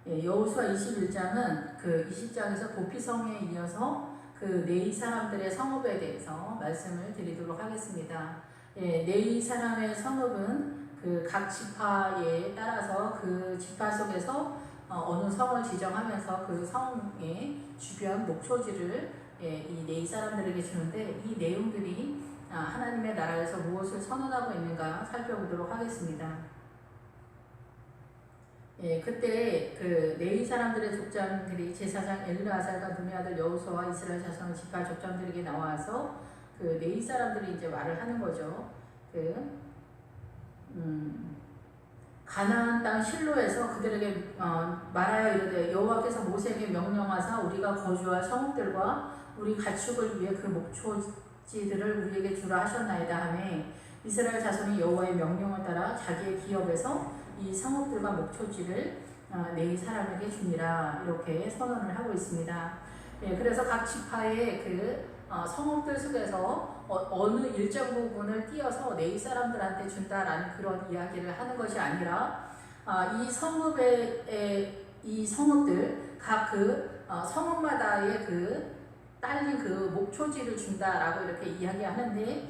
여호수아 21장은 그 20장에서 도피성에 이어서 그 네이 사람들의 성읍에 대해서 말씀을 드리도록 하겠습니다. 네이 사람의 성읍은 그 각 지파에 따라서 그 지파 속에서 어느 성을 지정하면서 그 성의 주변 목초지를 이 네이 사람들에게 주는데, 이 내용들이 하나님의 나라에서 무엇을 선언하고 있는가 살펴보도록 하겠습니다. 그때 그 네이 사람들의 족장들이 제사장 엘르아살과 눈의 아들 여호수아와 이스라엘 자손의 지파 족장들에게 나와서 그 네이 사람들이 이제 말을 하는 거죠. 가나안 땅 실로에서 그들에게 말하여 이르되 여호와께서 모세에게 명령하사 우리가 거주할 성읍들과 우리 가축을 위해 그 목초지들을 우리에게 주라 하셨나이다 하매, 이스라엘 자손이 여호와의 명령을 따라 자기의 기업에서 이 성읍들과 목초지를 네이 사람에게 주니라, 이렇게 선언을 하고 있습니다. 그래서 각 지파의 그 성읍들 속에서 어느 일정 부분을 띄어서 네이 사람들한테 준다라는 그런 이야기를 하는 것이 아니라, 이 성읍들 각 그 성읍마다의 그 딸린 그 목초지를 준다라고 이렇게 이야기하는데,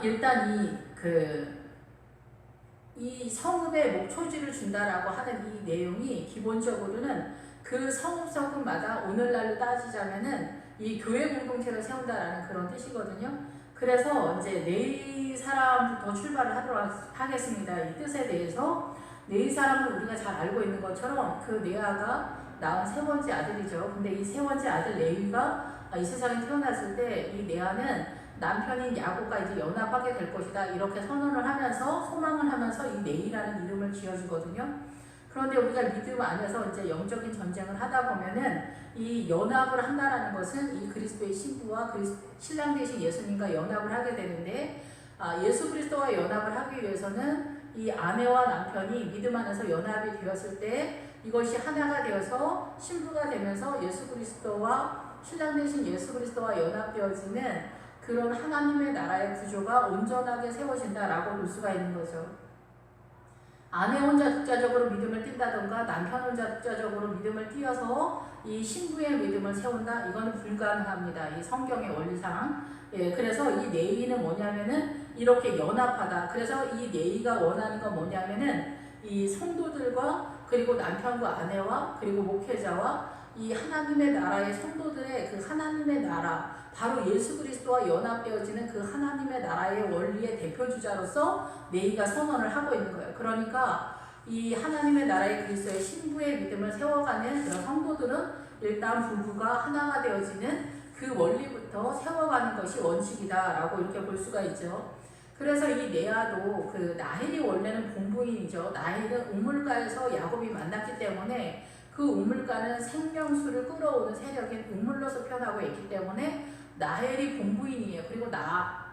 일단 이 성읍의 목초지를 준다라고 하는 이 내용이 기본적으로는 그 성읍마다 오늘날로 따지자면은 이 교회 공동체를 세운다라는 그런 뜻이거든요. 그래서 이제 네이 사람부터 출발을 하도록 하겠습니다. 이 뜻에 대해서 네이 사람은 우리가 잘 알고 있는 것처럼 그 레아가 낳은 세 번째 아들이죠. 근데 이 세 번째 아들 레위가 이 세상에 태어났을 때 이 레아는 남편인 야곱과 이제 연합하게 될 것이다, 이렇게 선언을 하면서 소망을 하면서 이 네이라는 이름을 지어주거든요. 그런데 우리가 믿음 안에서 이제 영적인 전쟁을 하다 보면은 이 연합을 한다라는 것은 이 그리스도의 신부와 신랑 되신 예수님과 연합을 하게 되는데, 예수 그리스도와 연합을 하기 위해서는 이 아내와 남편이 믿음 안에서 연합이 되었을 때 이것이 하나가 되어서 신부가 되면서 예수 그리스도와 신랑 되신 예수 그리스도와 연합되어지는 그런 하나님의 나라의 구조가 온전하게 세워진다라고 볼 수가 있는 거죠. 아내 혼자 독자적으로 믿음을 띈다던가 남편 혼자 독자적으로 믿음을 띄어서 이 신부의 믿음을 세운다, 이거는 불가능합니다. 이 성경의 원리상. 그래서 이 네이는 뭐냐면은 이렇게 연합하다. 그래서 이 네이가 원하는 건 뭐냐면은 이 성도들과 그리고 남편과 아내와 그리고 목회자와 이 하나님의 나라의 성도들의 그 하나님의 나라, 바로 예수 그리스도와 연합되어지는 그 하나님의 나라의 원리의 대표주자로서 네이가 선언을 하고 있는 거예요. 그러니까 이 하나님의 나라의 그리스도의 신부의 믿음을 세워가는 그런 성도들은 일단 부부가 하나가 되어지는 그 원리부터 세워가는 것이 원칙이다라고 이렇게 볼 수가 있죠. 그래서 이 레아도 그 라헬이 원래는 본부인이죠. 라헬은 우물가에서 야곱이 만났기 때문에 그 우물가는 생명수를 끌어오는 세력인 우물로서 표현하고 있기 때문에 라헬이 본부인이에요. 그리고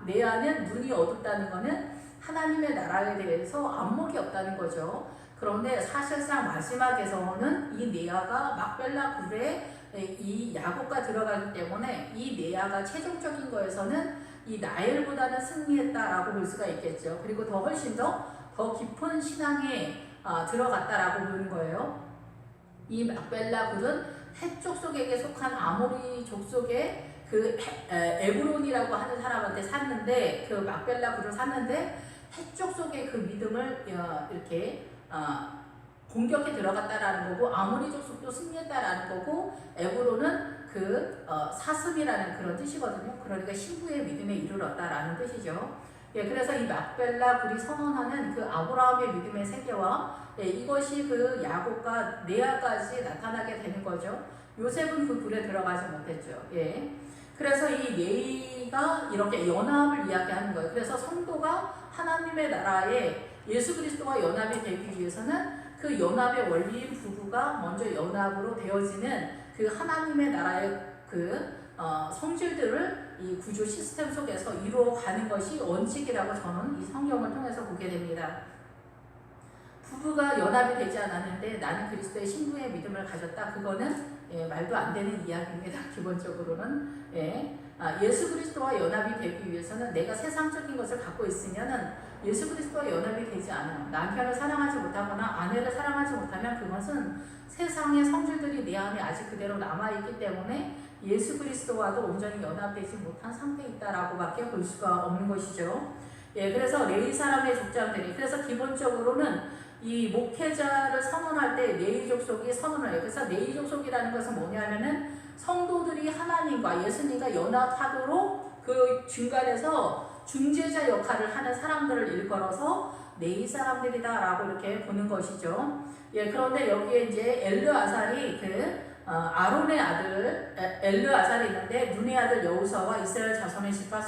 레아는 눈이 어둡다는 것은 하나님의 나라에 대해서 안목이 없다는 거죠. 그런데 사실상 마지막에서는 이 레아가 막벨라 굴에 이 야곱과 들어가기 때문에 이 레아가 최종적인 거에서는 이 라헬보다는 승리했다라고 볼 수가 있겠죠. 그리고 훨씬 더 깊은 신앙에 들어갔다라고 보는 거예요. 이 막벨라 굴은 헷 족속에게 속한 아모리 족속의 그 에브론이라고 하는 사람한테 샀는데, 그 막벨라 굴을 샀는데 헷 족속의 그 믿음을 이렇게 공격해 들어갔다라는 거고, 아모리 족속도 승리했다라는 거고, 에브론은 그 사슴이라는 그런 뜻이거든요. 그러니까 신부의 믿음에 이르렀다라는 뜻이죠. 그래서 이 막벨라 굴이 선언하는 그 아브라함의 믿음의 세계와 이것이 그 야곱과 레아까지 나타나게 되는 거죠. 요셉은 그 굴에 들어가지 못했죠. 그래서 이 네이가 이렇게 연합을 이야기하는 거예요. 그래서 성도가 하나님의 나라에 예수 그리스도와 연합이 되기 위해서는 그 연합의 원리인 부부가 먼저 연합으로 되어지는 그 하나님의 나라의 그 성질들을 이 구조 시스템 속에서 이루어가는 것이 원칙이라고 저는 이 성경을 통해서 보게 됩니다. 부부가 연합이 되지 않았는데 나는 그리스도의 신부의 믿음을 가졌다. 그거는 말도 안 되는 이야기입니다. 기본적으로는. 예수 그리스도와 연합이 되기 위해서는 내가 세상적인 것을 갖고 있으면은 예수 그리스도와 연합이 되지 않아요. 남편을 사랑하지 못하거나 아내를 사랑하지 못하면 그것은 세상의 성질들이 내 안에 아직 그대로 남아있기 때문에 예수 그리스도와도 온전히 연합되지 못한 상태에 있다라고 밖에 볼 수가 없는 것이죠. 예, 그래서 레위 사람의 족장들이, 그래서 기본적으로는 이 목회자를 선언할 때 레위 족속이 선언을 해요. 그래서 레위 족속이라는 것은 뭐냐면은 성도들이 하나님과 예수님과 연합하도록 그 중간에서 중재자 역할을 하는 사람들을 일컬어서 레위 사람들이다라고 이렇게 보는 것이죠. 예, 그런데 여기에 이제 엘르아살이 아론의 아들 엘르아살이 있는데 눈의 아들 여호수아와 이스라엘 자손의 집파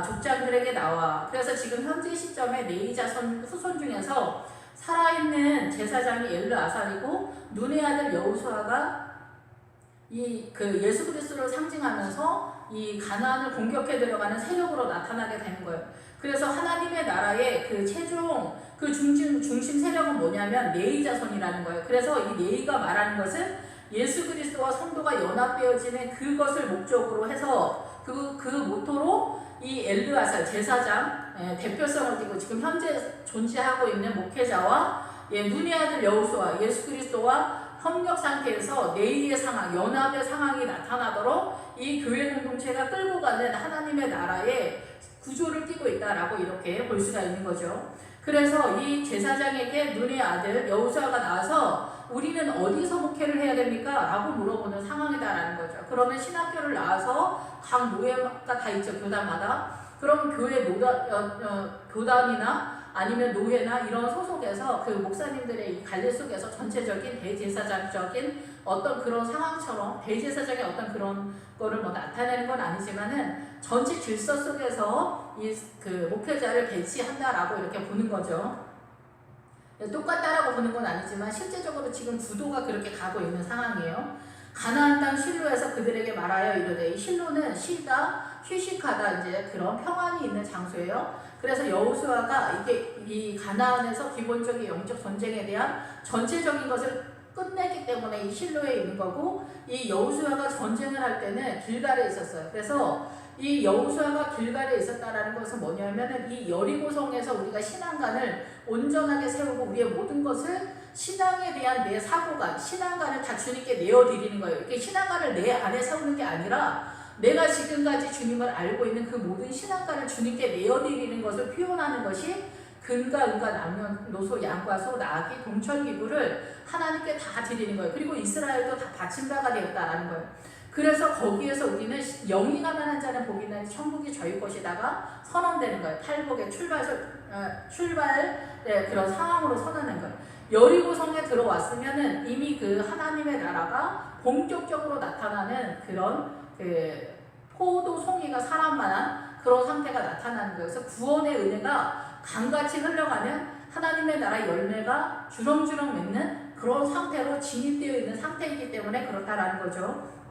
족장들에게 나와. 그래서 지금 현재 시점에 레위 자손 후손 중에서 살아있는 제사장이 엘르아살이고 눈의 아들 여호수아가 예수 그리스도를 상징하면서 이 가나안을 공격해 들어가는 세력으로 나타나게 되는 거예요. 그래서 하나님의 나라의 최종 중심 세력은 뭐냐면 레위 자손이라는 거예요. 그래서 이 레위가 말하는 것은 예수 그리스도와 성도가 연합되어지는 그것을 목적으로 해서 그 모토로 이 엘르아살 제사장 대표성을 띠고 지금 현재 존재하고 있는 목회자와 눈의 아들 여호수아 예수 그리스도와 협력 상태에서 레위의 상황, 연합의 상황이 나타나도록 이 교회 공동체가 끌고 가는 하나님의 나라의 구조를 띠고 있다라고 이렇게 볼 수가 있는 거죠. 그래서 이 제사장에게 눈의 아들 여호수아가 나와서 우리는 어디서 목회를 해야 됩니까? 라고 물어보는 상황이다라는 거죠. 그러면 신학교를 나와서 각 노예가 다 있죠, 교단마다. 그럼 교회 교단이나 아니면 노예나 이런 소속에서 그 목사님들의 이 관리 속에서 전체적인 대제사장적인 어떤 그런 상황처럼 대제사장의 어떤 그런 거를 나타내는 건 아니지만은 전체 질서 속에서 목회자를 배치한다라고 이렇게 보는 거죠. 똑같다라고 보는 건 아니지만 실제적으로 지금 구도가 그렇게 가고 있는 상황이에요. 가나안 땅 실로에서 그들에게 말하여 이르되, 이 실로는 쉬다, 휴식하다 이제 그런 평안이 있는 장소예요. 그래서 여호수아가 이 가나안에서 기본적인 영적 전쟁에 대한 전체적인 것을 끝내기 때문에 이 실로에 있는 거고, 이 여호수아가 전쟁을 할 때는 길갈에 있었어요. 그래서 이 여호수아가 길갈에 있었다라는 것은 뭐냐면은 이 여리고성에서 우리가 신앙관을 온전하게 세우고 우리의 모든 것을 신앙에 대한 내 사고관, 신앙관을 다 주님께 내어드리는 거예요. 이렇게 신앙관을 내 안에 세우는 게 아니라 내가 지금까지 주님을 알고 있는 그 모든 신앙관을 주님께 내어드리는 것을 표현하는 것이 근과 은과 남녀노소 양과 나귀 동철기구를 하나님께 다 드리는 거예요. 그리고 이스라엘도 다 바친바가 되었다라는 거예요. 그래서 거기에서 우리는 영이 가난한 자는 복이 있나니 천국이 저희 것이다가 선언되는 거예요. 팔복의 출발 그런 상황으로 선언하는 거예요. 여리고성에 들어왔으면은 이미 하나님의 나라가 본격적으로 나타나는 그런 포도 송이가 사람만한 그런 상태가 나타나는 거예요. 그래서 구원의 은혜가 강같이 흘러가면 하나님의 나라 열매가 주렁주렁 맺는 그런 상태로 진입되어 있는 상태이기 때문에 그렇다라는 거죠.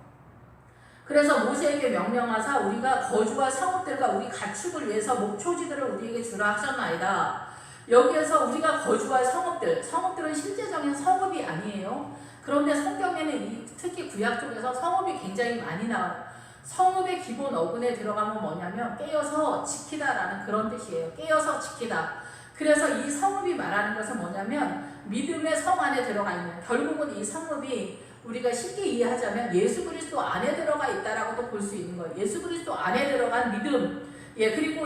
그래서 모세에게 명령하사 우리가 거주할 성읍들과 우리 가축을 위해서 목초지들을 우리에게 주라 하셨나이다. 여기에서 우리가 거주할 성읍들은 실제적인 성읍이 아니에요. 그런데 성경에는 특히 구약 쪽에서 성읍이 굉장히 많이 나와요. 성읍의 기본 어근에 들어가면 뭐냐면 깨어서 지키다라는 그런 뜻이에요. 깨어서 지키다. 그래서 이 성읍이 말하는 것은 뭐냐면 믿음의 성 안에 들어가 있는, 결국은 이 성읍이 우리가 쉽게 이해하자면 예수 그리스도 안에 들어가 있다라고도 볼 수 있는 거예요. 예수 그리스도 안에 들어간 믿음. 그리고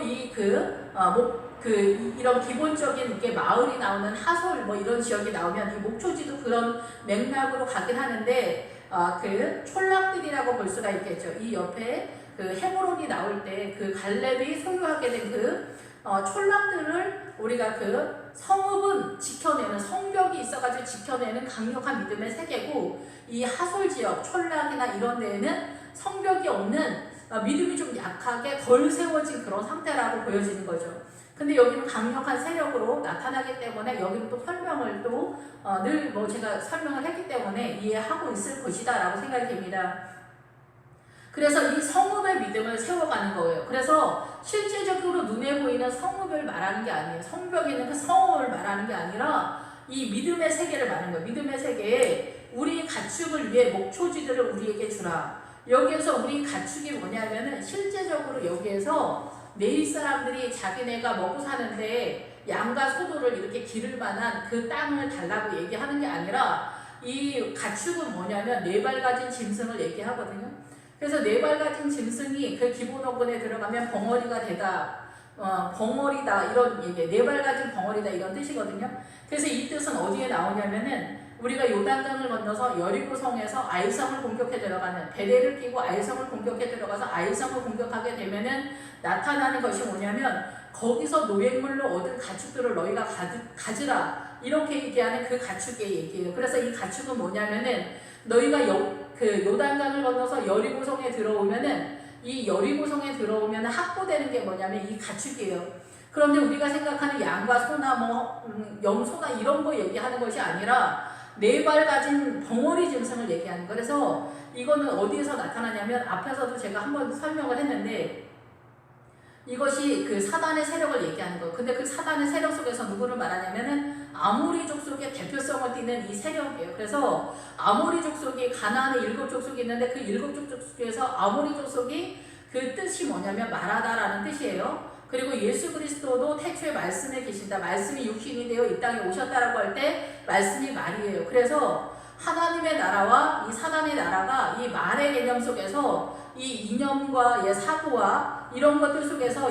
이런 기본적인 마을이 나오는 하솔 이런 지역이 나오면 이 목초지도 그런 맥락으로 가긴 하는데 촌락들이라고 볼 수가 있겠죠. 이 옆에 헤브론이 나올 때 갈렙이 소유하게 된 촌락들을 우리가 성읍은 지켜내는, 성벽이 있어가지고 지켜내는 강력한 믿음의 세계고, 이 하솔 지역, 촌락이나 이런 데에는 성벽이 없는 믿음이 좀 약하게 덜 세워진 그런 상태라고 보여지는 거죠. 근데 여기는 강력한 세력으로 나타나기 때문에 여기는 또 설명을 늘 제가 설명을 했기 때문에 이해하고 있을 것이다 라고 생각이 됩니다. 그래서 이 성읍의 믿음을 세워가는 거예요. 그래서 실제적으로 눈에 보이는 성읍을 말하는 게 아니에요. 성벽에 있는 그 성읍을 말하는 게 아니라 이 믿음의 세계를 말하는 거예요. 믿음의 세계에 우리 가축을 위해 목초지들을 우리에게 주라. 여기에서 우리 가축이 뭐냐면은 실제적으로 여기에서 내일 사람들이 자기네가 먹고 사는데 양과 소도를 이렇게 기를 만한 그 땅을 달라고 얘기하는 게 아니라 이 가축은 뭐냐면 4발 가진 짐승을 얘기하거든요. 그래서 4발 가진 짐승이 그 기본 어근에 들어가면 벙어리가 되다, 벙어리다 이런 얘기, 4발 가진 벙어리다 이런 뜻이거든요. 그래서 이 뜻은 어디에 나오냐면은 우리가 요단강을 건너서 여리고성에서 아이성을 공격해 들어가는 베레를 끼고 아이성을 공격해 들어가서 아이성을 공격하게 되면은 나타나는 것이 뭐냐면 거기서 노획물로 얻은 가축들을 너희가 가지라 이렇게 얘기하는 그 가축의 얘기예요. 그래서 이 가축은 뭐냐면은 너희가 그 요단강을 건너서 여리고성에 들어오면은 이 여리고성에 들어오면 확보되는 게 뭐냐면 이 가축이에요. 그런데 우리가 생각하는 양과 소나 염소나 이런 거 얘기하는 것이 아니라 4발 가진 벙어리 짐승을 얘기하는 거예요. 그래서 이거는 어디에서 나타나냐면 앞에서도 제가 한번 설명을 했는데 이것이 그 사단의 세력을 얘기하는 거예요. 근데 그 사단의 세력 속에서 누구를 말하냐면은 아모리 족속의 대표성을 띠는 이 세력이에요. 그래서 아모리 족속이 가나안에 7 족속이 있는데 그 7 족속 중에서 아모리 족속이 그 뜻이 뭐냐면 말하다라는 뜻이에요. 그리고 예수 그리스도도 태초에 말씀에 계신다. 말씀이 육신이 되어 이 땅에 오셨다라고 할 때 말씀이 말이에요. 그래서 하나님의 나라와 이 사단의 나라가 이 말의 개념 속에서 이 이념과 사고와 이런 것들 속에서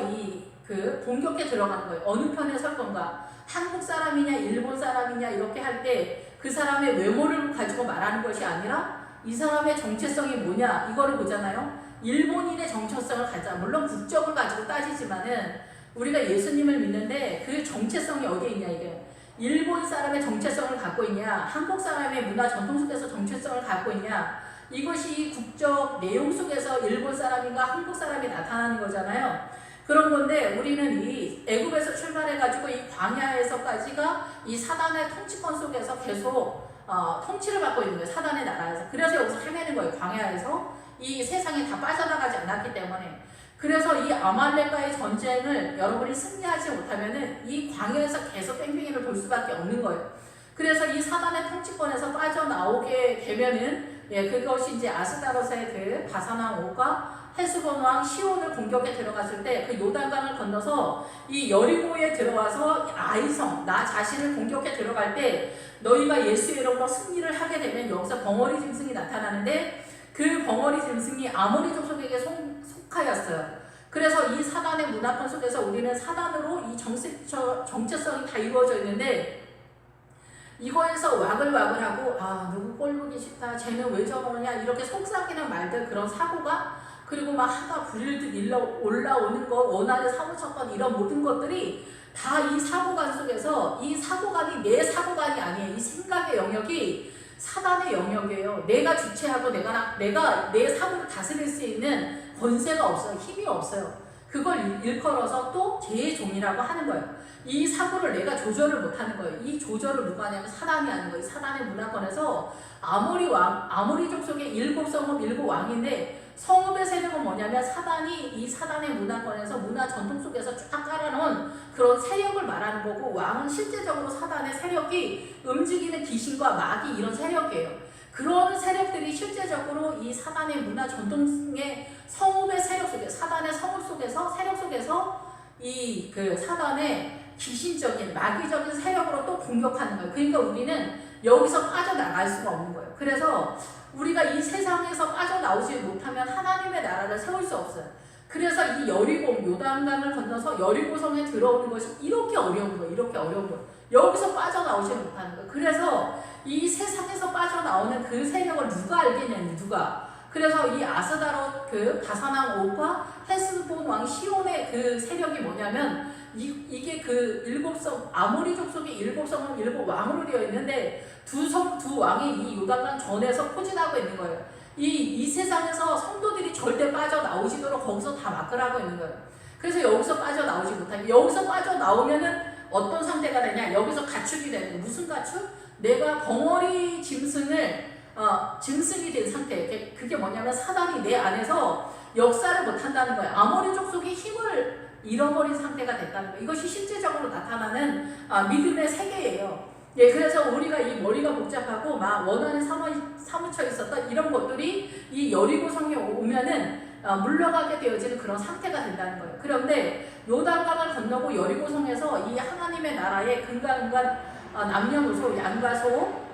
그 공격에 들어가는 거예요. 어느 편에 설 건가? 한국 사람이냐 일본 사람이냐 이렇게 할 때 그 사람의 외모를 가지고 말하는 것이 아니라 이 사람의 정체성이 뭐냐 이거를 보잖아요. 일본인의 정체성을 가져. 물론 국적을 가지고 따지지만은 우리가 예수님을 믿는데 그 정체성이 어디에 있냐 이게. 일본 사람의 정체성을 갖고 있냐, 한국 사람의 문화 전통 속에서 정체성을 갖고 있냐. 이것이 국적 내용 속에서 일본 사람인가 한국 사람이 나타나는 거잖아요. 그런 건데 우리는 이 애굽에서 출발해가지고 이 광야에서까지가 이 사단의 통치권 속에서 계속 통치를 받고 있는 거예요. 사단의 나라에서. 그래서 여기서 헤매는 거예요. 광야에서. 이 세상에 다 빠져나가지 않았기 때문에. 그래서 이 아말렉과의 전쟁을 여러분이 승리하지 못하면은 이 광야에서 계속 뺑뺑이를 돌 수밖에 없는 거예요. 그래서 이 사단의 통치권에서 빠져나오게 되면은 그것이 이제 아스다롯의 그 바산왕 옥과 헤스본 왕 시온을 공격에 들어갔을 때 그 요단강을 건너서 이 여리고에 들어와서 아이성 나 자신을 공격에 들어갈 때 너희가 예수의 이름으로 승리를 하게 되면 여기서 벙어리 짐승이 나타나는데 그 벙어리 짐승이 아모리 족속에게 속하였어요. 그래서 이 사단의 문화권 속에서 우리는 사단으로 이 정체성이 다 이루어져 있는데 이거에서 와글와글하고 누구 꼴 보기 싫다 쟤는 왜 저러냐 이렇게 속삭이는 말들 그런 사고가 그리고 막 하다 부릴듯 올라오는 것 원한을 사무쳤던 이런 모든 것들이 다 이 사고관 속에서 이 사고관이 내 사고관이 아니에요. 이 생각의 영역이 사단의 영역이에요. 내가 주체하고 내가 내 사고를 다스릴 수 있는 권세가 없어요. 힘이 없어요. 그걸 일컬어서 또 제 종이라고 하는 거예요. 이 사고를 내가 조절을 못하는 거예요. 이 조절을 누가 하냐면 사단이 하는 거예요. 사단의 문화권에서 아모리 족속의 7성읍 7왕인데 성읍의 세력은 뭐냐면 사단이 이 사단의 문화권에서 문화 전통 속에서 쫙 깔아놓은 그런 세력을 말하는 거고 왕은 실제적으로 사단의 세력이 움직이는 귀신과 마귀 이런 세력이에요. 그런 세력들이 실제적으로 이 사단의 문화 전통의 성읍의 세력 속에 사단의 성읍 속에서 세력 속에서 이 그 사단의 귀신적인 마귀적인 세력으로 또 공격하는 거예요. 그러니까 우리는 여기서 빠져나갈 수가 없는 거예요. 그래서 우리가 이 세상에서 빠져나오지 못하면 하나님의 나라를 세울 수 없어요. 그래서 이 요단강을 건너서 여리고성에 들어오는 것이 이렇게 어려운 거예요. 이렇게 어려운 거예요. 여기서 빠져나오지 못하는 거예요. 그래서 이 세상에서 빠져나오는 그 세력을 누가 알겠냐니 누가. 그래서 이 아스다롯 그 바산왕 옥과 헤스본 왕 시온의 그 세력이 뭐냐면 이게 그 7성 아모리 족속의 7성은 7왕으로 되어 있는데 두 왕이 이 요단강 전에서 포진하고 있는 거예요. 이 세상에서 성도들이 절대 빠져나오시도록 거기서 다 막으라고 있는 거예요. 그래서 여기서 빠져나오지 못하게 여기서 빠져나오면은 어떤 상태가 되냐 여기서 가축이 되는 거예요. 무슨 가축? 내가 벙어리 짐승을 짐승이 된 상태. 그게 뭐냐면 사단이 내 안에서 역사를 못한다는 거예요. 아모리 족속의 힘을 잃어버린 상태가 됐다는 거예요. 이것이 실제적으로 나타나는 믿음의 세계예요. 예, 그래서 우리가 이 머리가 복잡하고 막 원한에 사무쳐 있었던 이런 것들이 이 여리고성에 오면은 물러가게 되어지는 그런 상태가 된다는 거예요. 그런데 요단강을 건너고 여리고성에서 이 하나님의 나라의 근간근간 남녀노소, 양과 소,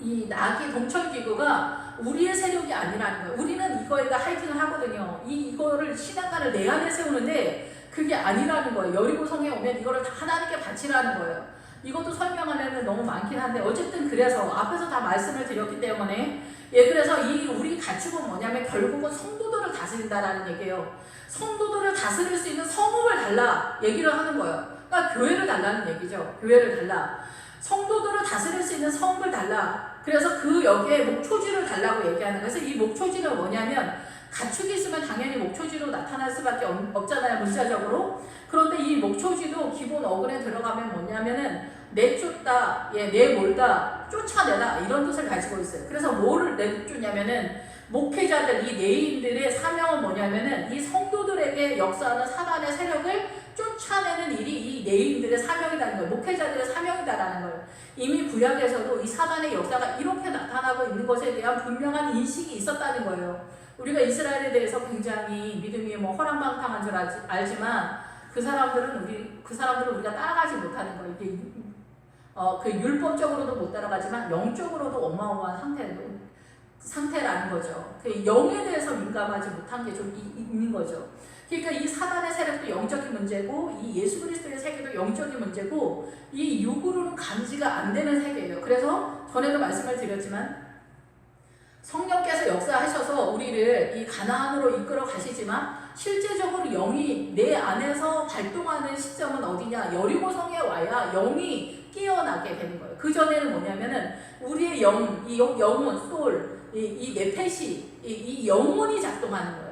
이 나귀 동천기구가 우리의 세력이 아니라는 거예요. 우리는 이거에다 하이팅을 하거든요. 이거를 신앙관을 내 안에 세우는데 그게 아니라는 거예요. 여리고성에 오면 이거를 다 하나님께 바치라는 거예요. 이것도 설명하려면 너무 많긴 한데 어쨌든 그래서 앞에서 다 말씀을 드렸기 때문에 예, 그래서 이 우리 가축은 뭐냐면 결국은 성도들을 다스린다라는 얘기예요. 성도들을 다스릴 수 있는 성읍을 달라 얘기를 하는 거예요. 그러니까 교회를 달라는 얘기죠. 교회를 달라. 성도들을 다스릴 수 있는 성읍을 달라. 그래서 그 여기에 목초지를 달라고 얘기하는 거예요. 그래서 이 목초지는 뭐냐면 가축이 있으면 당연히 목초지로 나타날 수밖에 없잖아요. 문자적으로. 그런데 이 목초지도 기본 어근에 들어가면 뭐냐면은 내쫓다, 예, 내몰다, 쫓아내다 이런 뜻을 가지고 있어요. 그래서 뭐를 내쫓냐면은 목회자들, 이 내인들의 사명은 뭐냐면은 이 성도들에게 역사하는 사단의 세력을 쫓아내는 일이 이 내인들의 사명이라는 거예요. 목회자들의 사명이다라는 거예요. 이미 구약에서도 이 사단의 역사가 이렇게 나타나고 있는 것에 대한 분명한 인식이 있었다는 거예요. 우리가 이스라엘에 대해서 굉장히 믿음이 뭐 허랑방탕한 줄 알지만 그 사람들은 우리가 따라가지 못하는 거예요. 이게 그 율법적으로도 못 따라가지만 영적으로도 어마어마한 상태라는 거죠. 그 영에 대해서 민감하지 못한 게 좀 있는 거죠. 그러니까 이 사단의 세력도 영적인 문제고 이 예수 그리스도의 세계도 영적인 문제고 이 육으로는 감지가 안 되는 세계예요. 그래서 전에도 말씀을 드렸지만 성령께서 역사하셔서 우리를 이 가나안으로 이끌어 가시지만 실제적으로 영이 내 안에서 발동하는 시점은 어디냐? 여리고성에 와야 영이 깨어나게 되는 거예요. 그 전에는 뭐냐면은 우리의 이 영혼, 소울, 이 네페시, 이 영혼이 작동하는 거예요.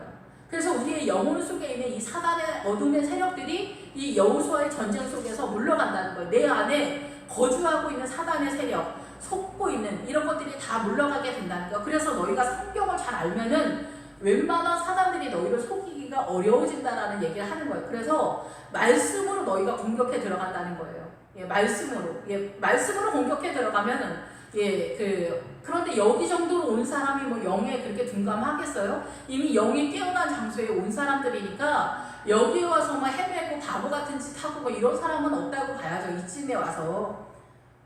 그래서 우리의 영혼 속에 있는 이 사단의 어둠의 세력들이 이 여호수아의 전쟁 속에서 물러간다는 거예요. 내 안에 거주하고 있는 사단의 세력, 속고 있는 이런 것들이 다 물러가게 된다는 거예요. 그래서 너희가 성경을 잘 알면은 웬만한 사단들이 너희를 속이기가 어려워진다라는 얘기를 하는 거예요. 그래서 말씀으로 너희가 공격해 들어간다는 거예요. 예, 말씀으로 공격해 들어가면은 그런데 여기 정도로 온 사람이 뭐 영에 그렇게 둔감하겠어요? 이미 영이 깨어난 장소에 온 사람들이니까 여기 와서 막 헤매고 바보 같은 짓 하고 뭐 이런 사람은 없다고 봐야죠. 이쯤에 와서.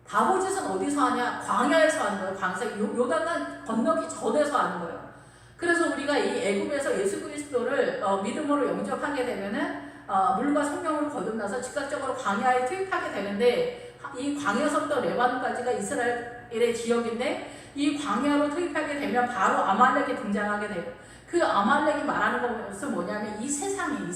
바보짓은 어디서 하냐? 광야에서 하는 거예요. 광야, 요단강 건너기 전에서 하는 거예요. 그래서 우리가 이 애굽에서 예수 그리스도를 믿음으로 영접하게 되면은 물과 성령으로 거듭나서 즉각적으로 광야에 투입하게 되는데 이 광야서부터 레바논까지가 이스라엘의 지역인데 이 광야로 투입하게 되면 바로 아말렉이 등장하게 돼요. 그 아말렉이 말하는 것은 뭐냐면 이 세상이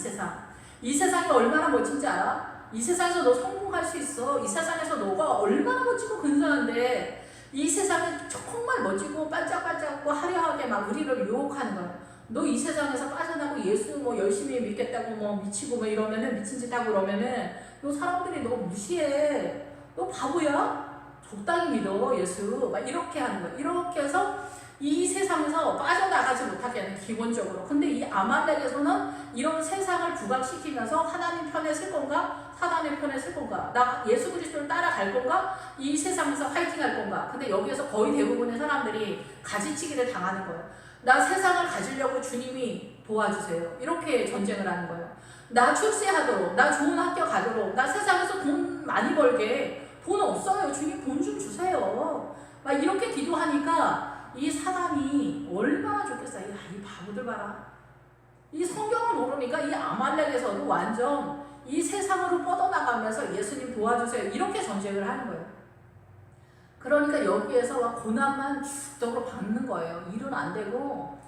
이 세상이 얼마나 멋진지 알아? 이 세상에서 너 성공할 수 있어. 이 세상에서 너가 얼마나 멋지고 근사한데 이 세상은 정말 멋지고 반짝반짝하고 화려하게 막 우리를 유혹하는 거야. 너 이 세상에서 빠져나고 예수 뭐 열심히 믿겠다고 뭐 미치고 뭐 이러면은 미친 짓 하고 그러면은 너 사람들이 너 무시해. 너 바보야? 적당히 믿어 예수. 막 이렇게 하는 거야. 이렇게 해서 이 세상에서 빠져나가지 못하게 하는 기본적으로. 근데 이 아말렉에서는 이런 세상을 부각시키면서 하나님 편에 쓸 건가? 사단의 편에 쓸 건가? 나 예수 그리스도를 따라갈 건가? 이 세상에서 화이팅할 건가? 근데 여기에서 거의 대부분의 사람들이 가지치기를 당하는 거예요. 나 세상을 가지려고 주님이 도와주세요. 이렇게 전쟁을 하는 거예요. 나 출세하도록, 나 좋은 학교 가도록, 나 세상에서 돈 많이 벌게. 돈 없어요. 주님 돈 좀 주세요. 막 이렇게 기도하니까 이 사람이 얼마나 좋겠어요. 이 바보들 봐라. 이 성경을 모르니까 이 아말렉에서도 완전 이 세상으로 뻗어나가면서 예수님 도와주세요. 이렇게 전쟁을 하는 거예요. 그러니까 여기에서 고난만 죽적으로 받는 거예요. 일은 안 되고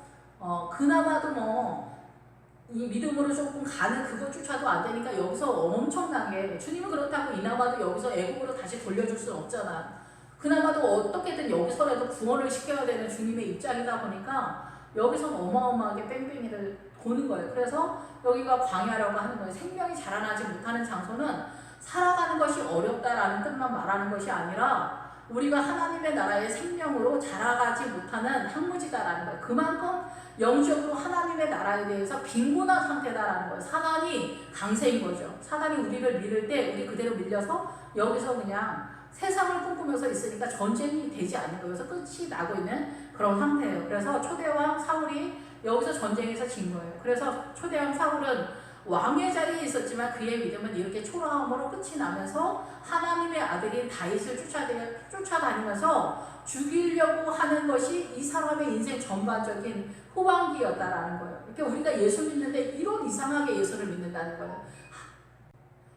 그나마도 뭐 이 믿음으로 조금 가는 그것조차도 안 되니까 여기서 엄청나게 주님은 그렇다고 이나마도 여기서 애국으로 다시 돌려줄 수는 없잖아. 그나마도 어떻게든 여기서라도 구원을 시켜야 되는 주님의 입장이다 보니까 여기서는 어마어마하게 뺑뺑이를 도는 거예요. 그래서 여기가 광야라고 하는 거예요. 생명이 자라나지 못하는 장소는 살아가는 것이 어렵다라는 뜻만 말하는 것이 아니라 우리가 하나님의 나라의 생명으로 자라가지 못하는 황무지다라는 거예요. 그만큼 영적으로 하나님의 나라에 대해서 빈곤한 상태다라는 거예요. 사단이 강세인 거죠. 사단이 우리를 밀을 때 우리 그대로 밀려서 여기서 그냥 세상을 꿈꾸면서 있으니까 전쟁이 되지 않는 거예요. 그래서 끝이 나고 있는 그런 상태예요. 그래서 초대왕 사울이 여기서 전쟁에서 진 거예요. 그래서 초대왕 사울은 왕의 자리에 있었지만 그의 믿음은 이렇게 초라함으로 끝이 나면서 하나님의 아들인 다윗을 쫓아다니면서 죽이려고 하는 것이 이 사람의 인생 전반적인 후반기였다라는 거예요. 그러니까 우리가 예수 믿는데 이런 이상하게 예수를 믿는다는 거예요.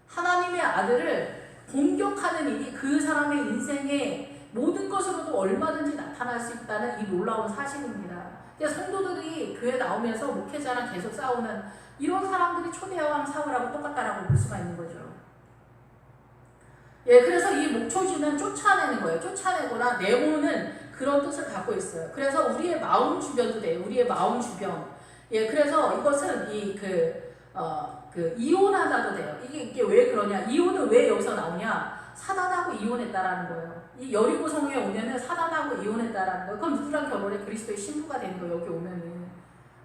하나님의 아들을 공격하는 일이 그 사람의 인생의 모든 것으로도 얼마든지 나타날 수 있다는 이 놀라운 사실입니다. 성도들이 교회 나오면서 목회자랑 계속 싸우는 이런 사람들이 초대왕 사울하고 똑같다라고 볼 수가 있는 거죠. 예, 그래서 이 목초지는 쫓아내는 거예요. 쫓아내거나 내모는 그런 뜻을 갖고 있어요. 그래서 우리의 마음 주변도 돼요. 우리의 마음 주변. 예, 그래서 이것은 이혼하다도 돼요. 이게 왜 그러냐? 이혼은 왜 여기서 나오냐? 사단하고 이혼했다라는 거예요. 이 여리고 성에 오면은 사단하고 이혼했다라는 거예요. 그럼 누구랑 결혼해? 그리스도의 신부가 되는 거예요. 여기 오면은.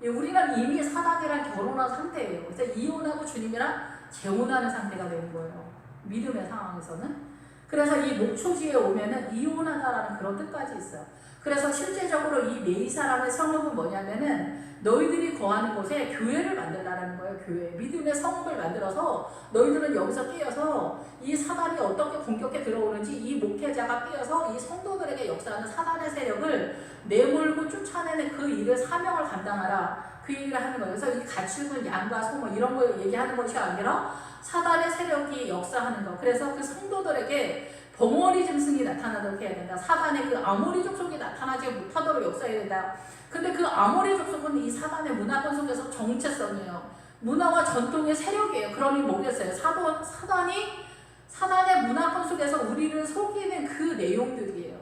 예, 우리는 이미 사단이랑 결혼한 상태예요. 그래서 이혼하고 주님이랑 재혼하는 상태가 되는 거예요. 믿음의 상황에서는. 그래서 이 목초지에 오면은 이혼하다라는 그런 뜻까지 있어요. 그래서 실제적으로 이 네 사람의 성읍은 뭐냐면은 너희들이 거하는 곳에 교회를 만들라는 거예요. 교회. 믿음의 성읍을 만들어서 너희들은 여기서 끼어서 이 사단이 어떻게 공격해 들어오는지 이 목회자가 끼어서 이 성도들에게 역사하는 사단의 세력을 내몰고 쫓아내는 그 일을 사명을 감당하라. 그 얘기를 하는 거예요. 그래서 이 가축은 양과 소 이런 거 얘기하는 것이 아니라 사단의 세력이 역사하는 거. 그래서 그 성도들에게 벙어리 짐승이 나타나도록 해야 된다. 사단의 그 아모리 족속이 나타나지 못하도록 역사해야 된다. 근데 그 아모리 족속은 이 사단의 문화권 속에서 정체성이에요. 문화와 전통의 세력이에요. 그러니 뭐겠어요? 사단의 문화권 속에서 우리를 속이는 그 내용들이에요.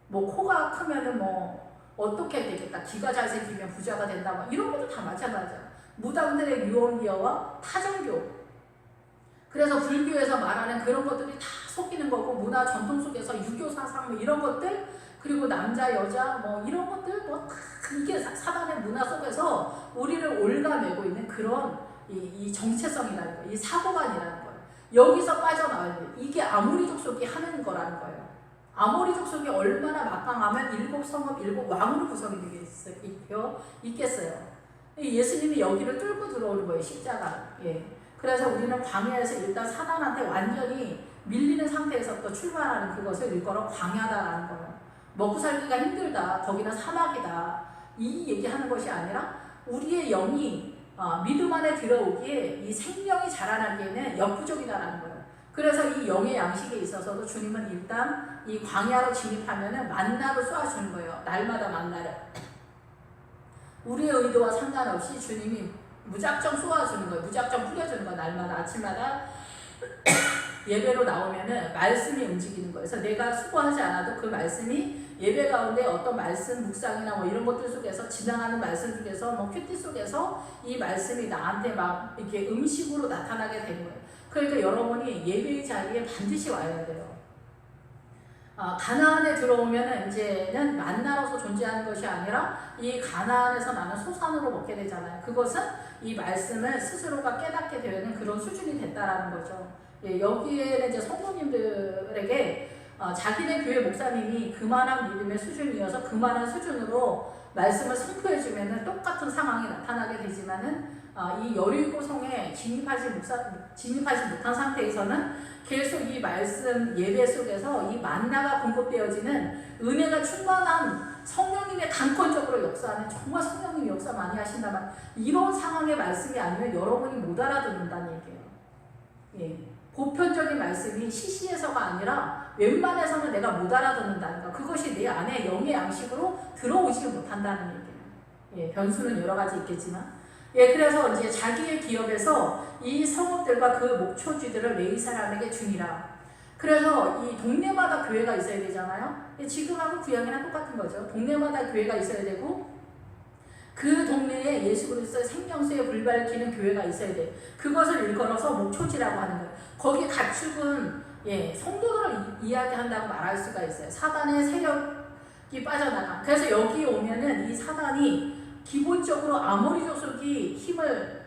뭐 코가 크면은 뭐 어떻게 되겠다. 귀가 잘생기면 부자가 된다. 뭐 이런 것도 다 마찬가지야. 무당들의 유언비어와 타종교. 그래서 불교에서 말하는 그런 것들이 다 섞이는 거고 문화 전통 속에서 유교 사상 뭐 이런 것들 그리고 남자 여자 뭐 이런 것들 뭐 다 이게 사단의 문화 속에서 우리를 올가매고 있는 그런 이 정체성이라는 거예요. 이 사고관이라는 거예요. 여기서 빠져나와야 돼요. 이게 아모리 족속이 하는 거라는 거예요. 아모리 족속이 얼마나 막강하면 7성읍 7왕으로 구성이 있겠어요. 예수님이 여기를 뚫고 들어오는 거예요. 십자가. 예. 그래서 우리는 광야에서 일단 사단한테 완전히 밀리는 상태에서 또 출발하는 그것을 일컬어 광야다라는 거예요. 먹고 살기가 힘들다. 거기는 사막이다. 이 얘기하는 것이 아니라 우리의 영이 믿음 안에 들어오기에 이 생명이 자라나기에는 역부족이다라는 거예요. 그래서 이 영의 양식에 있어서도 주님은 일단 이 광야로 진입하면은 만나로 쏘아주는 거예요. 날마다 만나를. 우리의 의도와 상관없이 주님이 무작정 쏘아주는 거예요. 무작정 뿌려주는 거예요. 날마다 아침마다 예배로 나오면은 말씀이 움직이는 거예요. 그래서 내가 수고하지 않아도 그 말씀이 예배 가운데 어떤 말씀 묵상이나 뭐 이런 것들 속에서 지나가는 말씀 중에서 뭐 큐티 속에서 이 말씀이 나한테 막 이렇게 음식으로 나타나게 되는 거예요. 그러니까 여러분이 예배의 자리에 반드시 와야 돼요. 가나안에 들어오면은 이제는 만나로서 존재하는 것이 아니라 이 가나안에서 나는 소산으로 먹게 되잖아요. 그것은 이 말씀을 스스로가 깨닫게 되는 그런 수준이 됐다라는 거죠. 예, 여기에는 이제 성도님들에게 자기네 교회 목사님이 그만한 믿음의 수준이어서 그만한 수준으로 말씀을 선포해주면은 똑같은 상황이 나타나게 되지만은 이 여리고 성에 진입하지 못한 상태에서는 계속 이 말씀 예배 속에서 이 만나가 공급되어지는 은혜가 충만한 성령님의 강권적으로 역사하는 정말 성령님이 역사 많이 하신다만 이런 상황의 말씀이 아니면 여러분이 못 알아듣는다는 얘기예요. 예. 보편적인 말씀이 시시해서가 아니라 웬만해서는 내가 못 알아듣는다는 거. 그것이 내 안에 영의 양식으로 들어오지 못한다는 얘기예요. 예, 변수는 여러 가지 있겠지만. 예, 그래서 이제 자기의 기업에서 이 성읍들과 그 목초지들을 네 사람에게 주니라. 그래서 이 동네마다 교회가 있어야 되잖아요. 지금하고 구약이랑 똑같은 거죠. 동네마다 교회가 있어야 되고 그 동네에 예수 그리스도의 생명수에 불밝히는 교회가 있어야 돼. 그것을 일컬어서 목초지라고 하는 거예요. 거기 가축은 성도들을 이야기한다고 말할 수가 있어요. 사단의 세력이 빠져나가. 그래서 여기 오면은 이 사단이 기본적으로 아모리 족속이 힘을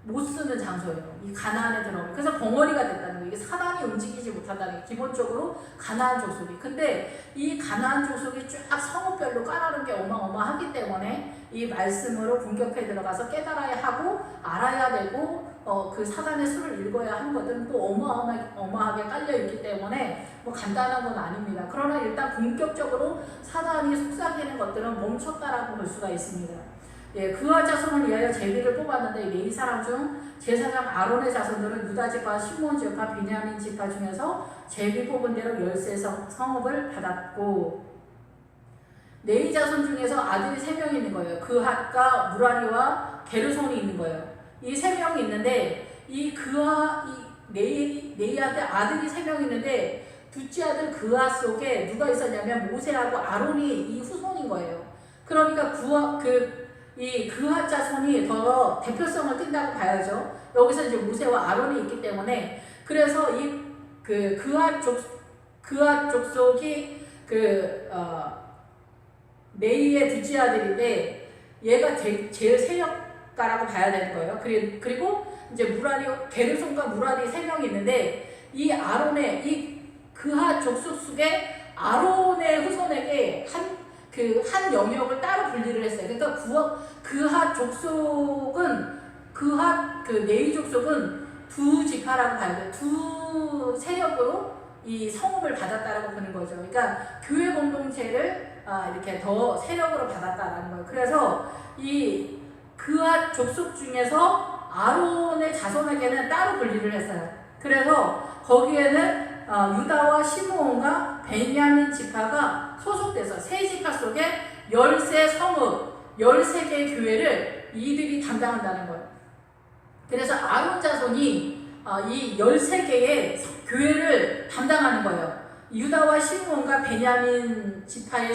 못 쓰는 장소예요. 이 가나안에 들어오면. 그래서 벙어리가 됐다는 거예요. 이게 사단이 움직이지 못한다는 게 기본적으로 가나안 족속이. 근데 이 가나안 족속이 쫙 성읍별로 깔아놓은 게 어마어마하기 때문에 이 말씀으로 공격해 들어가서 깨달아야 하고 알아야 되고 그 사단의 수를 읽어야 하는 것들은 또 어마어마하게 깔려있기 때문에 뭐 간단한 건 아닙니다. 그러나 일단 본격적으로 사단이 속삭이는 것들은 멈췄다라고 볼 수가 있습니다. 예, 그와 자손을 위하여 제비를 뽑았는데 이 사람 중 제사장 아론의 자손들은 유다 지파, 시몬 지파, 비냐민 지파 중에서 제비 뽑은 대로 열세 성읍을 받았고 네이 자손 중에서 아들이 3명이 있는 거예요. 그핫과 무라리와 게르손이 있는 거예요. 이 3명이 있는데 이 네이한테 아들이 3명이 있는데 둘째 아들 그핫 속에 누가 있었냐면 모세하고 아론이 이 후손인 거예요. 그러니까 이 그핫 자손이 더 대표성을 띈다고 봐야죠. 여기서 이제 모세와 아론이 있기 때문에 그래서 이 그핫 족속이 네이의 둘째 아들인데 얘가 제일 세력가라고 봐야 되는 거예요. 그리고 이제 게르손과 무라리 3명이 있는데 이 아론의 이 그핫 족속 속에 아론의 후손에게 한 영역을 따로 분리를 했어요. 그러니까 그핫 족속은 네이 족속은 두 지파라고 봐야 돼요. 두 세력으로 이 성읍을 받았다라고 보는 거죠. 그러니까 교회 공동체를 이렇게 더 세력으로 받았다라는 거예요. 그래서 이 그핫 족속 중에서 아론의 자손에게는 따로 분리를 했어요. 그래서 거기에는 유다와 시므온과 베냐민 지파가 소속돼서 세 지파 속에 13성읍, 13개의 교회를 이들이 담당한다는 거예요. 그래서 아론 자손이 이 13개의 교회를 담당하는 거예요. 유다와 시므온과 베냐민 지파에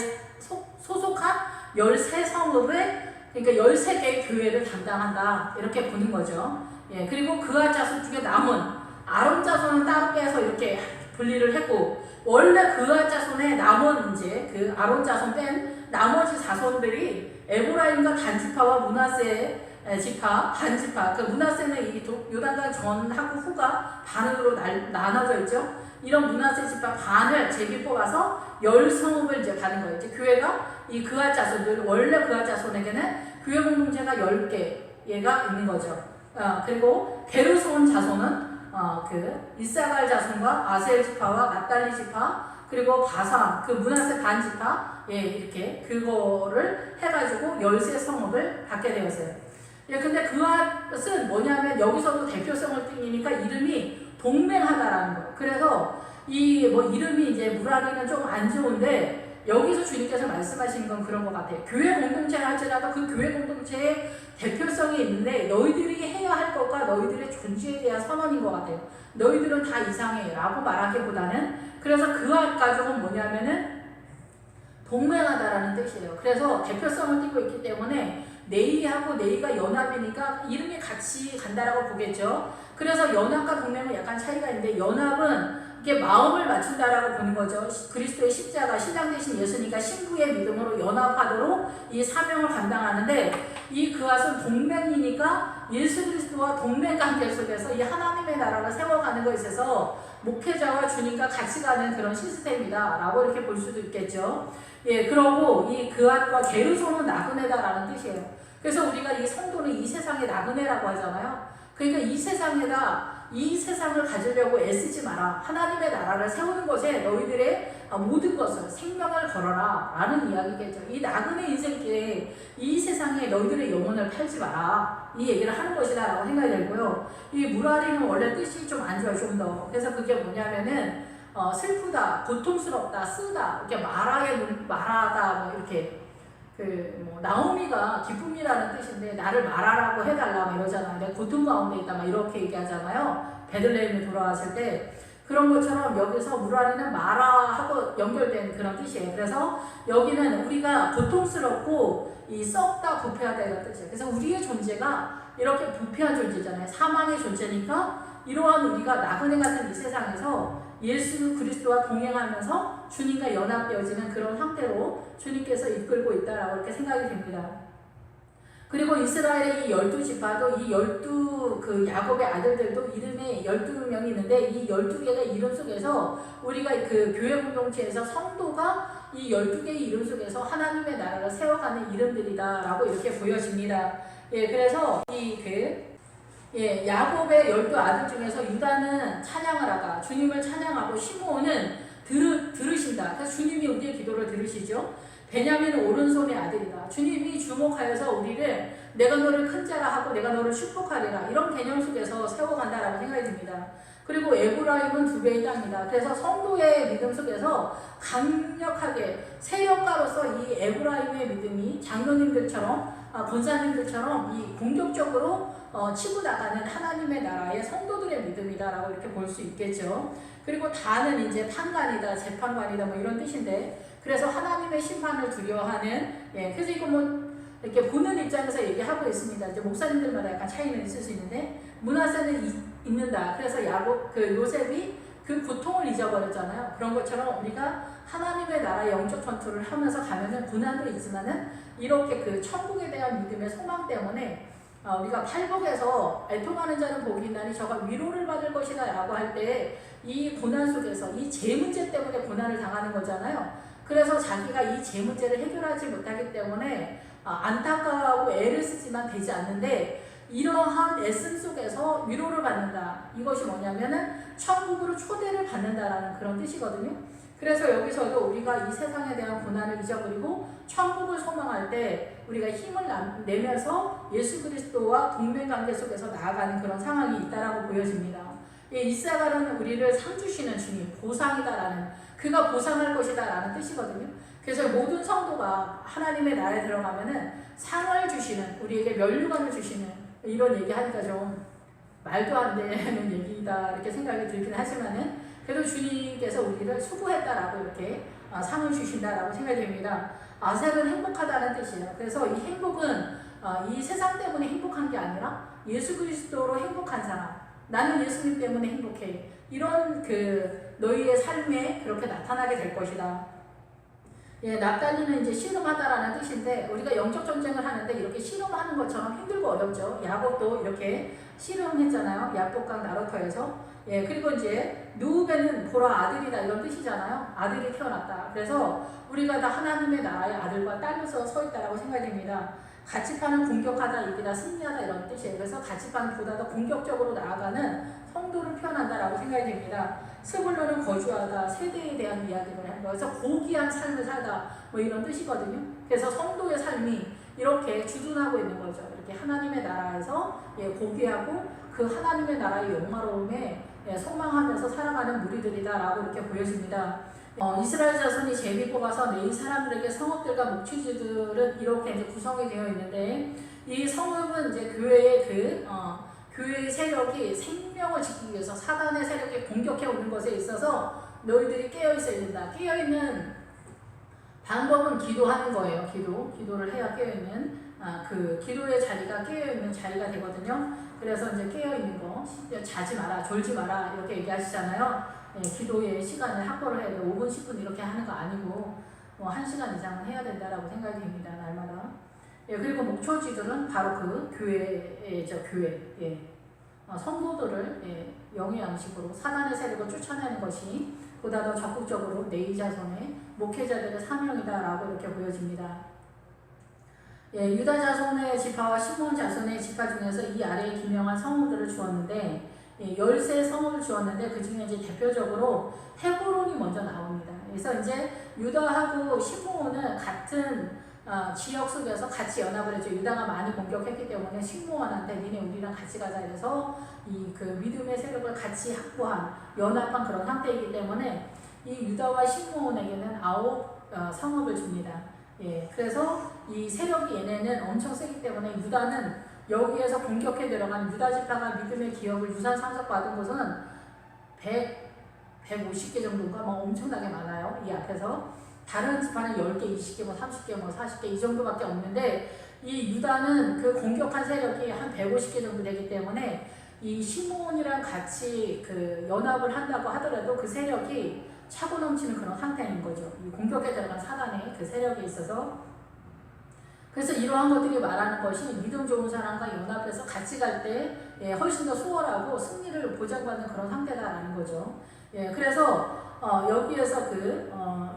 소속한 13성읍의 그러니까 13개의 교회를 담당한다 이렇게 보는 거죠. 예, 그리고 그핫 자손 중에 남은 아론 자손은 따로 빼서 이렇게 분리를 했고 원래 그핫 자손의 남은 이제 그 아론 자손 뺀 나머지 자손들이 에브라임과 단 지파와 므낫세 지파, 반 지파. 그 므낫세는 이 요단강 전하고 후가 반으로 나눠져 있죠. 이런 므낫세 지파 반을 제비 뽑아서 10성읍을 이제 받은 거예요. 이제 교회가 이 그핫 자손들 원래 그핫 자손에게는 교회 공동체가 10개가 있는 거죠. 그리고 게르손 자손은 이사갈 자손과 아셀 지파와 납달리 지파 그리고 바산 므낫세 반 지파 이렇게 그거를 해가지고 13성읍을 받게 되었어요. 근데 그핫은 뭐냐면 여기서도 대표성을 띠니까 이름이 동맹하다라는 거예요. 그래서 이름이 이제 무라리는 좀 안 좋은데 여기서 주님께서 말씀하신 건 그런 것 같아요. 교회 공동체를 할지라도 그 교회 공동체에 대표성이 있는데 너희들이 해야 할 것과 너희들의 존재에 대한 선언인 것 같아요. 너희들은 다 이상해 라고 말하기보다는 그래서 그핫 가족은 뭐냐면은 동맹하다라는 뜻이에요. 그래서 대표성을 띠고 있기 때문에 네이하고 네이가 연합이니까 이름이 같이 간다라고 보겠죠. 그래서 연합과 동맹은 약간 차이가 있는데 연합은 이게 마음을 맞춘다라고 보는 거죠. 그리스도의 십자가 신랑 되신 예수니까 신부의 믿음으로 연합하도록 이 사명을 감당하는데 이 그핫은 동맹이니까 예수 그리스도와 동맹 관계 속에서 이 하나님의 나라를 세워가는 것에 있어서 목회자와 주님과 같이 가는 그런 시스템이다 라고 이렇게 볼 수도 있겠죠. 그러고 이 그핫과 게르손은 나그네다라는 뜻이에요. 그래서 우리가 이 성도는 이 세상의 나그네라고 하잖아요. 그러니까 이 세상을 가지려고 애쓰지 마라. 하나님의 나라를 세우는 것에 너희들의 모든 것을 생명을 걸어라 라는 이야기겠죠. 이 나그네 인생길에 이 세상에 너희들의 영혼을 팔지 마라 이 얘기를 하는 것이다 라고 생각이 들고요. 이 무라리는 원래 뜻이 좀 안 좋아요. 좀 더. 그래서 그게 뭐냐면은 슬프다, 고통스럽다, 쓰다, 이렇게 말하다 뭐 이렇게 나오미가 기쁨이라는 뜻인데 나를 말하라고 해달라 막 이러잖아요. 내가 고통 가운데 있다 막 이렇게 얘기하잖아요. 베들레헴에 돌아왔을 때 그런 것처럼 여기서 무라리는 마라하고 연결된 그런 뜻이에요. 그래서 여기는 우리가 고통스럽고 이 썩다 부패하다 이런 뜻이에요. 그래서 우리의 존재가 이렇게 부패한 존재잖아요. 사망의 존재니까 이러한 우리가 나그네 같은 이 세상에서 예수 그리스도와 동행하면서 주님과 연합되어지는 그런 상태로 주님께서 이끌고 있다라고 이렇게 생각이 됩니다. 그리고 이스라엘의 이 12지파도 이 12 그 야곱의 아들들도 이름이 12명이 있는데 이 12개의 이름 속에서 우리가 그 교회 공동체에서 성도가 이 12개의 이름 속에서 하나님의 나라를 세워가는 이름들이다라고 이렇게 보여집니다. 예, 그래서 야곱의 12아들 중에서 유다는 찬양을 하다 주님을 찬양하고 시므온은 들으신다. 그래서 주님이 우리의 기도를 들으시죠. 베냐민은 오른손의 아들이다. 주님이 주목하여서 우리를 내가 너를 큰 자라 하고 내가 너를 축복하리라. 이런 개념 속에서 세워간다라고 생각이 듭니다. 그리고 에브라임은 두 배의 땅이다. 그래서 성도의 믿음 속에서 강력하게 세력가로서 이 에브라임의 믿음이 장로님들처럼 권사님들처럼 이 공격적으로 치고 나가는 하나님의 나라의 성도들의 믿음이다라고 이렇게 볼 수 있겠죠. 그리고 다는 이제 판관이다, 재판관이다 뭐 이런 뜻인데 그래서 하나님의 심판을 두려워하는 그래서 이거 뭐 이렇게 보는 입장에서 얘기하고 있습니다. 이제 목사님들마다 약간 차이는 있을 수 있는데 문하세는 잊는다. 그래서 요셉이 그 고통을 잊어버렸잖아요. 그런 것처럼 우리가 하나님의 나라의 영적 전투를 하면서 가면은 고난도 있지만은 이렇게 그 천국에 대한 믿음의 소망 때문에 우리가 팔복에서 애통하는 자는 복이 있나니 저가 위로를 받을 것이다 라고 할 때 이 고난 속에서 이 재 문제 때문에 고난을 당하는 거잖아요. 그래서 자기가 이 재 문제를 해결하지 못하기 때문에 안타까워하고 애를 쓰지만 되지 않는데 이러한 애씀 속에서 위로를 받는다. 이것이 뭐냐면은 천국으로 초대를 받는다라는 그런 뜻이거든요. 그래서 여기서도 우리가 이 세상에 대한 고난을 잊어버리고 천국을 소망할 때 우리가 힘을 내면서 예수 그리스도와 동맹관계 속에서 나아가는 그런 상황이 있다라고 보여집니다. 이사가는 우리를 상 주시는 주님, 보상이다라는 그가 보상할 것이다라는 뜻이거든요. 그래서 모든 성도가 하나님의 나라에 들어가면은 상을 주시는 우리에게 면류관을 주시는 이런 얘기하니까 좀 말도 안 되는 얘기다 이렇게 생각이 들긴 하지만은 그래도 주님께서 우리를 수고했다라고 이렇게 상을 주신다라고 생각이 됩니다. 아셀은 행복하다는 뜻이에요. 그래서 이 행복은 이 세상 때문에 행복한 게 아니라 예수 그리스도로 행복한 사람. 나는 예수님 때문에 행복해. 이런 너희의 삶에 그렇게 나타나게 될 것이다. 납달리는 이제 씨름하다라는 뜻인데 우리가 영적 전쟁을 하는데 이렇게 씨름하는 것처럼 힘들고 어렵죠. 야곱도 이렇게 씨름했잖아요. 야복강 나루터에서. 그리고 이제 누우베는 보라 아들이다 이런 뜻이잖아요. 아들이 태어났다. 그래서 우리가 다 하나님의 나라의 아들과 딸로서 서 있다라고 생각이 됩니다. 가치판은 공격하다, 이기다, 승리하다 이런 뜻이에요. 그래서 가치판보다 더 공격적으로 나아가는 성도를 표현한다라고 생각이 됩니다. 스불론은 거주하다, 세대에 대한 이야기를 하는 거예요. 그래서 고귀한 삶을 살다 뭐 이런 뜻이거든요. 그래서 성도의 삶이 이렇게 주둔하고 있는 거죠. 이렇게 하나님의 나라에서 고귀하고 그 하나님의 나라의 영화로움에 소망하면서 살아가는 무리들이다라고 이렇게 보여집니다. 이스라엘 자손이 제비 뽑아서 내 이 사람들에게 성읍들과 목취지들은 이렇게 이제 구성이 되어 있는데 이 성읍은 이제 교회의 세력이 생명을 지키기 위해서 사단의 세력이 공격해 오는 것에 있어서 너희들이 깨어 있어야 된다. 깨어 있는 방법은 기도하는 거예요. 기도를 해야 깨어 있는 그 기도의 자리가 깨어 있는 자리가 되거든요. 그래서 이제 깨어 있는 거 자지 마라, 졸지 마라 이렇게 얘기하시잖아요. 기도의 시간을 확보를 해야 돼요. 5분, 10분 이렇게 하는 거 아니고 1시간 이상은 해야 된다라고 생각이 됩니다. 날마다. 그리고 목초지들은 바로 그 교회. 성도들을 영의 양식으로 사단의 세력을 쫓아내는 것이 보다 더 적극적으로 레위 자손의 목회자들의 사명이다라고 이렇게 보여집니다. 유다 자손의 지파와 시므온 자손의 지파 중에서 이 아래에 기명한 성읍들을 주었는데 13성을 주었는데 그 중에 이제 대표적으로 헤브론이 먼저 나옵니다. 그래서 이제 유다하고 시므온은 같은 지역 속에서 같이 연합을 했죠. 유다가 많이 공격했기 때문에 시므온한테 니네 우리랑 같이 가자 이래서 그 믿음의 세력을 같이 확보한 연합한 그런 상태이기 때문에 이 유다와 시므온에게는 9 성읍을 줍니다. 그래서 이 세력이 얘네는 엄청 세기 때문에 유다는 여기에서 공격해 들어간 유다 지파가 믿음의 기업을 유산 상속받은 곳은 150개 정도인가 뭐 엄청나게 많아요. 이 앞에서 다른 지파는 10개, 20개, 뭐 30개, 뭐 40개 이 정도밖에 없는데 이 유다는 그 공격한 세력이 한 150개 정도 되기 때문에 이 시므온이랑 같이 그 연합을 한다고 하더라도 그 세력이 차고 넘치는 그런 상태인 거죠. 이 공격에 들어간 사단의 그 세력에 있어서 그래서 이러한 것들이 말하는 것이 믿음 좋은 사람과 연합해서 같이 갈 때 훨씬 더 수월하고 승리를 보장받는 그런 상태다라는 거죠. 그래서 여기에서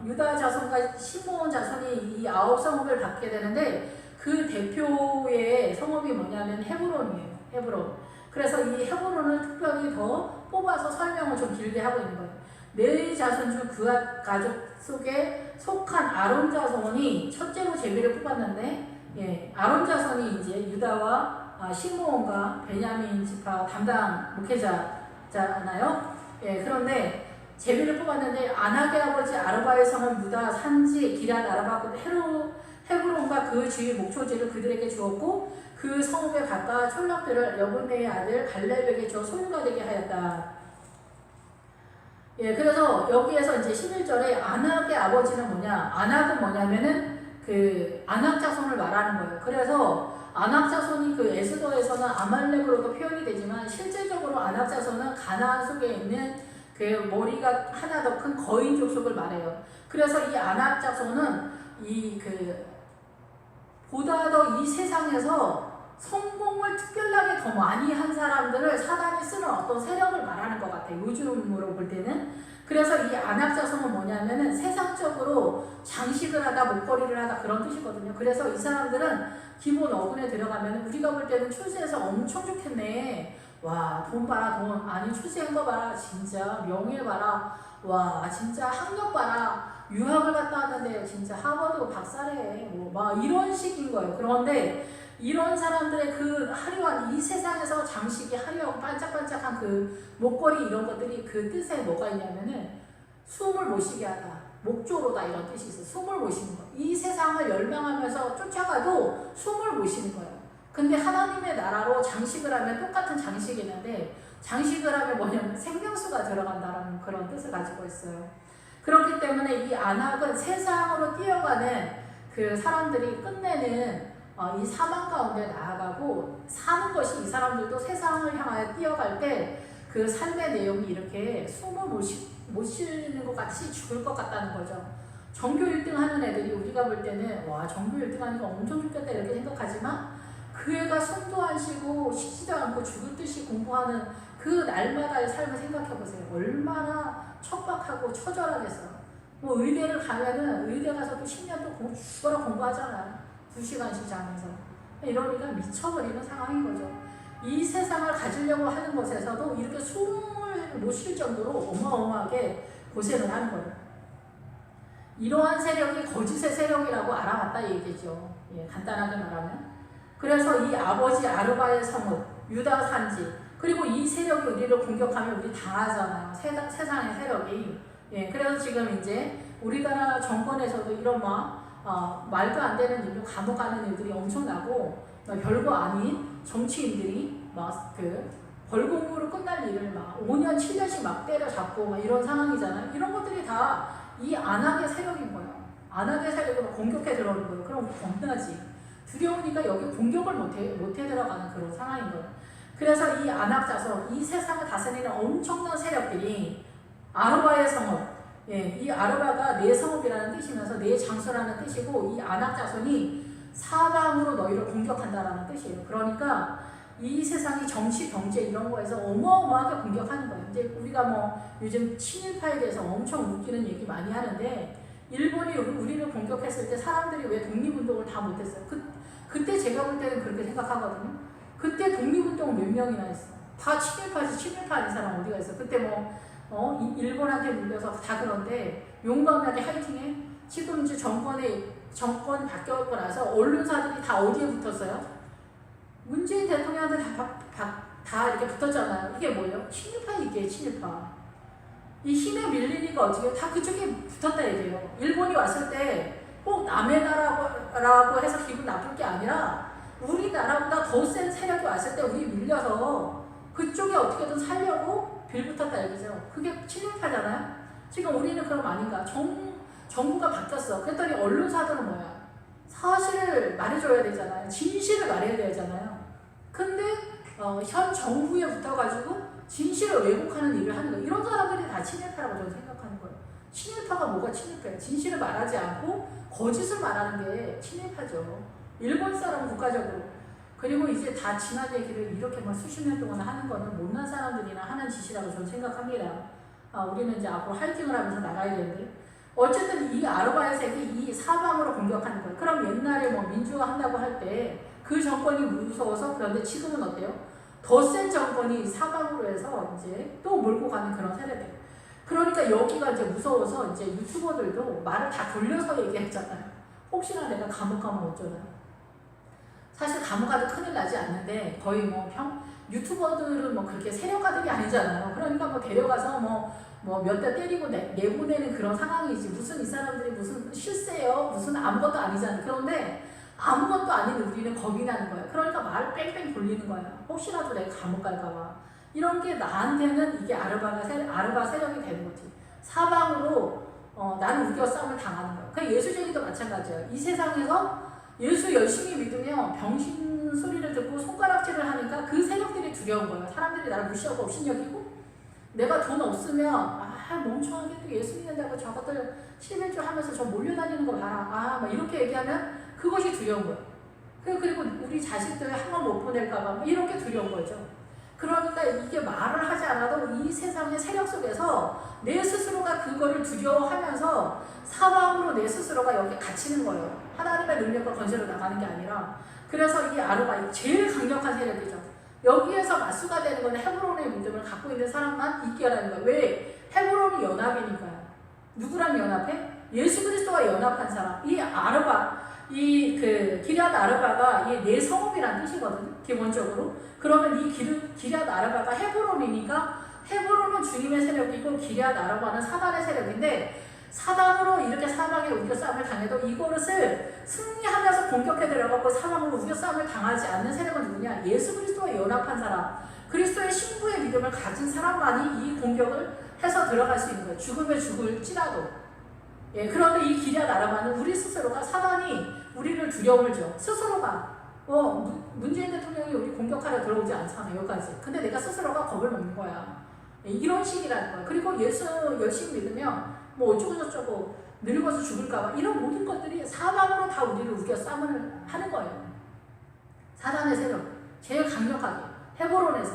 유다 자손과 시므온 자손이 이 9성읍을 받게 되는데 그 대표의 성읍이 뭐냐면 헤브론이에요. 헤브론. 그래서 이 헤브론을 특별히 더 뽑아서 설명을 좀 길게 하고 있는 거예요. 네 자손 중 그 가족 속에 속한 아론 자손이 첫째로 제비를 뽑았는데, 아론 자손이 이제 유다와 시므온과 베냐민 지파 담당 목회자잖아요. 그런데 제비를 뽑았는데 아낙의 아버지 아르바의 성은 유다 산지 기럇 아르바 헤브론과 그 주위 목초지를 그들에게 주었고 그 성읍의 밭과 촌락들을 여분네의 아들 갈렙에게 주어 소유가 되게 하였다. 그래서 여기에서 이제 11절에 아낙의 아버지는 뭐냐? 아낙은 뭐냐면은 아낙 자손을 말하는 거예요. 그래서 아낙 자손이 에스더에서는 아말렉으로도 표현이 되지만 실제적으로 아낙 자손은 가나안 속에 있는 머리가 하나 더 큰 거인 족속을 말해요. 그래서 이 아낙 자손은 보다 더 이 세상에서 성공을 특별하게 더 많이 한 사람들을 사단이 쓰는 어떤 세력을 말하는 것 같아요. 요즘으로 볼 때는. 그래서 이 아낙 자손은 뭐냐면은 세상적으로 장식을 하다 목걸이를 하다 그런 뜻이거든요. 그래서 이 사람들은 기본 어근에 들어가면 우리가 볼 때는 출세해서 엄청 좋겠네. 와, 돈 봐라, 돈. 아니, 출세한 거 봐라. 진짜 명예 봐라. 와, 진짜 학력 봐라. 유학을 갔다 왔는데 진짜 하버드 박사래. 막 이런 식인 거예요. 그런데 이런 사람들의 화려한 이 세상에서 장식이 화려하고 반짝반짝한 목걸이 이런 것들이 그 뜻에 뭐가 있냐면은 숨을 못 쉬게 하다. 목조로다 이런 뜻이 있어요. 숨을 못 쉬는 거. 이 세상을 열망하면서 쫓아가도 숨을 못 쉬는 거예요. 근데 하나님의 나라로 장식을 하면 똑같은 장식이 있는데 장식을 하면 뭐냐면 생명수가 들어간다라는 그런 뜻을 가지고 있어요. 그렇기 때문에 이 안악은 세상으로 뛰어가는 사람들이 끝내는 이 사망 가운데 나아가고 사는 것이 이 사람들도 세상을 향하여 뛰어갈 때 그 삶의 내용이 이렇게 숨을 못 쉬는 것 같이 죽을 것 같다는 거죠. 전교 1등 하는 애들이 우리가 볼 때는 와 전교 1등 하니까 엄청 좋겠다 이렇게 생각하지만 그 애가 숨도 안 쉬고 쉬지도 않고 죽을 듯이 공부하는 그 날마다의 삶을 생각해 보세요. 얼마나 척박하고 처절하겠어. 의대를 가면은 의대 가서도 10년 또 죽어라 공부하잖아. 2시간씩 자면서. 이러니까 미쳐버리는 상황인 거죠. 이 세상을 가지려고 하는 것에서도 이렇게 숨을 못 쉴 정도로 어마어마하게 고생을 하는 거예요. 이러한 세력이 거짓의 세력이라고 알아봤다 얘기죠. 간단하게 말하면. 그래서 이 아버지 아르바의 성읍, 유다 산지, 그리고 이 세력이 우리를 공격하면 우리 당하잖아요. 세상의 세력이. 그래서 지금 이제 우리나라 정권에서도 이런 말도 안 되는 일로 감옥 가는 일들이 엄청나고 별거 아닌 정치인들이 벌금으로 끝날 일을 5년, 7년씩 때려잡고 이런 상황이잖아요. 이런 것들이 다 이 안악의 세력인 거예요. 안악의 세력으로 공격해 들어오는 거예요. 그럼 겁나지. 두려우니까 여기 공격을 못해 들어가는 그런 상황인 거예요. 그래서 이 안악 자손, 이 세상을 다스리는 엄청난 세력들이 아르바의 성읍, 이 아르바가 내 성읍이라는 뜻이면서 내 장소라는 뜻이고 이 안악 자손이 사방으로 너희를 공격한다라는 뜻이에요. 그러니까 이 세상이 정치, 경제 이런 거에서 어마어마하게 공격하는 거예요. 이제 우리가 요즘 친일파에 대해서 엄청 웃기는 얘기 많이 하는데 일본이 우리를 공격했을 때 사람들이 왜 독립운동을 다 못했어요? 그때 제가 볼 때는 그렇게 생각하거든요. 그때 독립운동 몇 명이나 했어? 다 친일파지. 친일파 아닌 사람 어디가 있어? 그때 일본한테 물려서 다 그런데 용감하게 화이팅해. 지금 이제 정권 바뀌었고 나서 언론사들이 다 어디에 붙었어요? 문재인 대통령한테 다 이렇게 붙었잖아요. 이게 뭐예요? 친일파 이게 친일파. 이 힘에 밀리니까 어떻게 다 그쪽에 붙었다 얘기해요. 일본이 왔을 때 꼭 남의 나라라고 해서 기분 나쁠 게 아니라 우리나라보다 더 센 세력이 왔을 때 우리 밀려서 그쪽에 어떻게든 살려고 빌붙었다 얘기죠. 그게 친일파잖아요. 지금 우리는 그럼 아닌가? 정부가 바뀌었어. 그랬더니 언론사들은 뭐야? 사실을 말해줘야 되잖아요. 진실을 말해야 되잖아요. 근데 현 정부에 붙어가지고 진실을 왜곡하는 일을 하는 거예요. 이런 사람들이 다 친일파라고 저는 생각하는 거예요. 친일파가 뭐가 친일파예요? 진실을 말하지 않고 거짓을 말하는 게 친일파죠. 일본 사람 국가적으로. 그리고 이제 다 지난 얘기를 이렇게 막 수십 년 동안 하는 거는 못난 사람들이나 하는 짓이라고 저는 생각합니다. 우리는 이제 앞으로 화이팅을 하면서 나가야 되는데 어쨌든 이 아르바의 색이 이 사방으로 공격하는 거예요. 그럼 옛날에 뭐 민주화 한다고 할 때 그 정권이 무서워서 그런데 지금은 어때요? 더 센 정권이 사방으로 해서 이제 또 몰고 가는 그런 세대들. 그러니까 여기가 이제 무서워서 이제 유튜버들도 말을 다 돌려서 얘기했잖아요. 혹시나 내가 감옥 가면 어쩌나. 사실 감옥 가도 큰일 나지 않는데 거의 뭐 유튜버들은 뭐 그렇게 세력가들이 아니잖아요. 그러니까 뭐 데려가서 뭐 몇 대 때리고 내보내는 그런 상황이지. 무슨 이 사람들이 무슨 실세요? 무슨 아무것도 아니잖아요. 그런데 아무것도 아닌 우리는 겁이 나는 거예요. 그러니까 말을 뺑뺑 돌리는 거예요. 혹시라도 내가 감옥 갈까봐. 이런 게 나한테는 이게 아르바 세력이 되는 거지. 사방으로 나는 우겨 싸움을 당하는 거예요. 그러니까 예수쟁이도 마찬가지예요. 이 세상에서 예수 열심히 믿으며 병신 소리를 듣고 손가락질을 하니까 그 세력들이 두려운 거예요. 사람들이 나를 무시하고 업신여기고 내가 돈 없으면 멍청하게 또 예수 믿는다고 저것들 11조 하면서 저 몰려다니는 거 봐라. 막 이렇게 얘기하면 그것이 두려운 거예요. 그리고 우리 자식들 한번 못 보낼까 봐 이렇게 두려운 거죠. 그러니까 이게 말을 하지 않아도 이 세상의 세력 속에서 내 스스로가 그거를 두려워하면서 사방으로 내 스스로가 여기 갇히는 거예요. 하나님의 능력과 건설로 나가는 게 아니라. 그래서 이 아르바 제일 강력한 세력이죠. 여기에서 맞수가 되는 건 헤브론의 믿음을 갖고 있는 사람만 있게라는 거예요. 왜? 헤브론이 연합이니까요. 누구랑 연합해? 예수 그리스도와 연합한 사람. 이 아르바, 기럇 아르바가 이 내 성읍이라는 뜻이거든요. 기본적으로. 그러면 이 기럇 아르바가 헤브론이니까 헤브론은 주님의 세력이고 기럇 아르바는 사단의 세력인데 사단으로 이렇게 사방에 우겨 싸움을 당해도 이것을 승리하면서 공격해 들어가고 사방으로 우겨 싸움을 당하지 않는 세력은 누구냐? 예수 그리스도와 연합한 사람, 그리스도의 신부의 믿음을 가진 사람만이 이 공격을 해서 들어갈 수 있는 거예요. 죽으면 죽을지라도. 예, 그런데 이 기럇 아르바는 우리 스스로가 사단이 우리를 두려움을 줘. 스스로가 문재인 대통령이 우리 공격하려 들어오지 않잖아요. 여기까지. 근데 내가 스스로가 겁을 먹는 거야. 예, 이런 식이라는 거야. 그리고 예수 열심히 믿으면 뭐 어쩌고저쩌고 늙어서 죽을까봐 이런 모든 것들이 사방으로 다 우리를 우겨 싸움을 하는 거예요. 사단의 세력 제일 강력하게 헤브론에서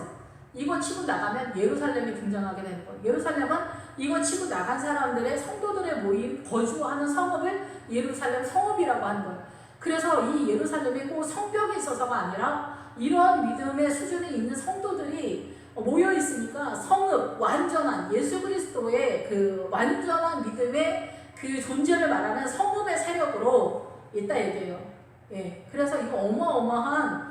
이거 치고 나가면 예루살렘이 등장하게 되는 거예요. 예루살렘은 이거 치고 나간 사람들의 성도들의 모임 거주하는 성읍을 예루살렘 성읍이라고 하는 거예요. 그래서 이 예루살렘이 꼭 성벽에 있어서가 아니라 이런 믿음의 수준에 있는 성도들이 모여 있으니까 성읍, 완전한 예수 그리스도의 그 완전한 믿음의 그 존재를 말하는 성읍의 세력으로 있다 얘기해요. 예, 그래서 이거 어마어마한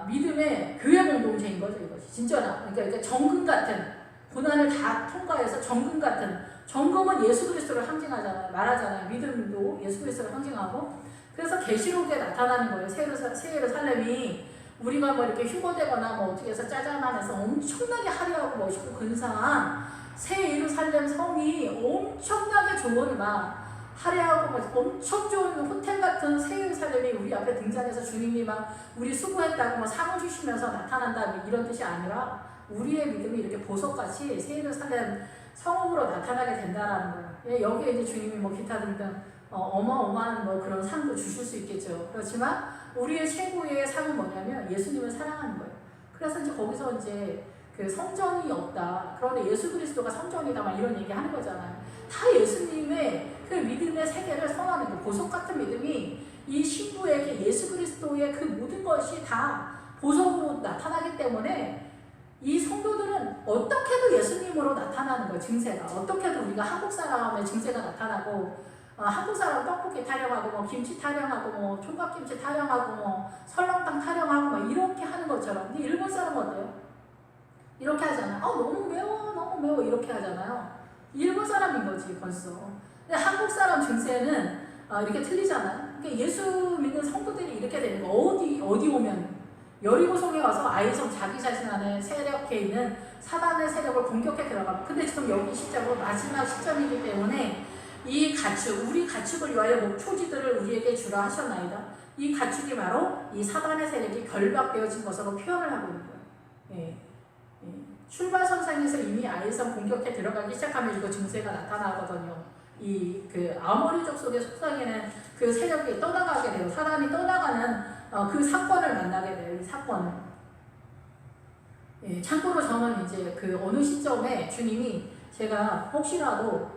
믿음의 교회 공동체인 거죠. 이것이 진짜나 그러니까 정금 같은 고난을 다 통과해서 정금 같은 정금은 예수 그리스도를 상징하잖아요. 말하잖아요. 믿음도 예수 그리스도를 상징하고 그래서 계시록에 나타나는 거예요. 새 예루살렘이 우리가 뭐 이렇게 휴거되거나 뭐 어떻게 해서 짜잔하면서 엄청나게 화려하고 멋있고 근사한 새 예루살렘 성이 엄청나게 좋은 막 화려하고 막 엄청 좋은 호텔 같은 새 예루살렘이 우리 앞에 등장해서 주님이 막 우리 수고했다고 막 상을 주시면서 나타난다 이런 뜻이 아니라 우리의 믿음이 이렇게 보석같이 새 예루살렘 성읍으로 나타나게 된다라는 거예요. 여기에 이제 주님이 뭐 기타 등등 어마어마한 뭐 그런 상도 주실 수 있겠죠. 그렇지만 우리의 최고의 상은 뭐냐면 예수님을 사랑하는 거예요. 그래서 이제 거기서 이제 그 성전이 없다. 그런데 예수 그리스도가 성전이다. 막 이런 얘기 하는 거잖아요. 다 예수님의 그 믿음의 세계를 선언하는 거. 보석 같은 믿음이 이 신부에게 예수 그리스도의 그 모든 것이 다 보석으로 나타나기 때문에 이 성도들은 어떻게도 예수님으로 나타나는 거예요. 증세가. 어떻게도 우리가 한국 사람의 증세가 나타나고 한국 사람 떡볶이 타령하고 뭐 김치 타령하고 뭐 총각김치 타령하고 뭐 설렁탕 타령하고 막 이렇게 하는 것처럼. 근데 일본 사람은 어때요? 이렇게 하잖아요. 너무 매워 이렇게 하잖아요. 일본 사람인 거지 벌써. 근데 한국 사람 증세는 이렇게 틀리잖아요. 그러니까 예수 믿는 성도들이 이렇게 되는 거. 어디 오면 여리고성에 와서 아이성 자기 자신 안에 세력해 있는 사단의 세력을 공격해 들어가고. 근데 지금 여기 시작으로 마지막 시점이기 때문에 이 가축, 우리 가축을 위하여 목초지들을 우리에게 주라 하셨나이다. 이 가축이 바로 이 사단의 세력이 결박되어진 것으로 표현을 하고 있는 거예요. 예. 출발선상에서 이미 아이성 공격해 들어가기 시작하면 이거 증세가 나타나거든요. 그 아모리족 속에 속삭이는 그 세력이 떠나가게 돼요. 사람이 떠나가는 그 사건을 만나게 돼요. 이 사건을. 예, 참고로 저는 이제 그 어느 시점에 주님이 제가 혹시라도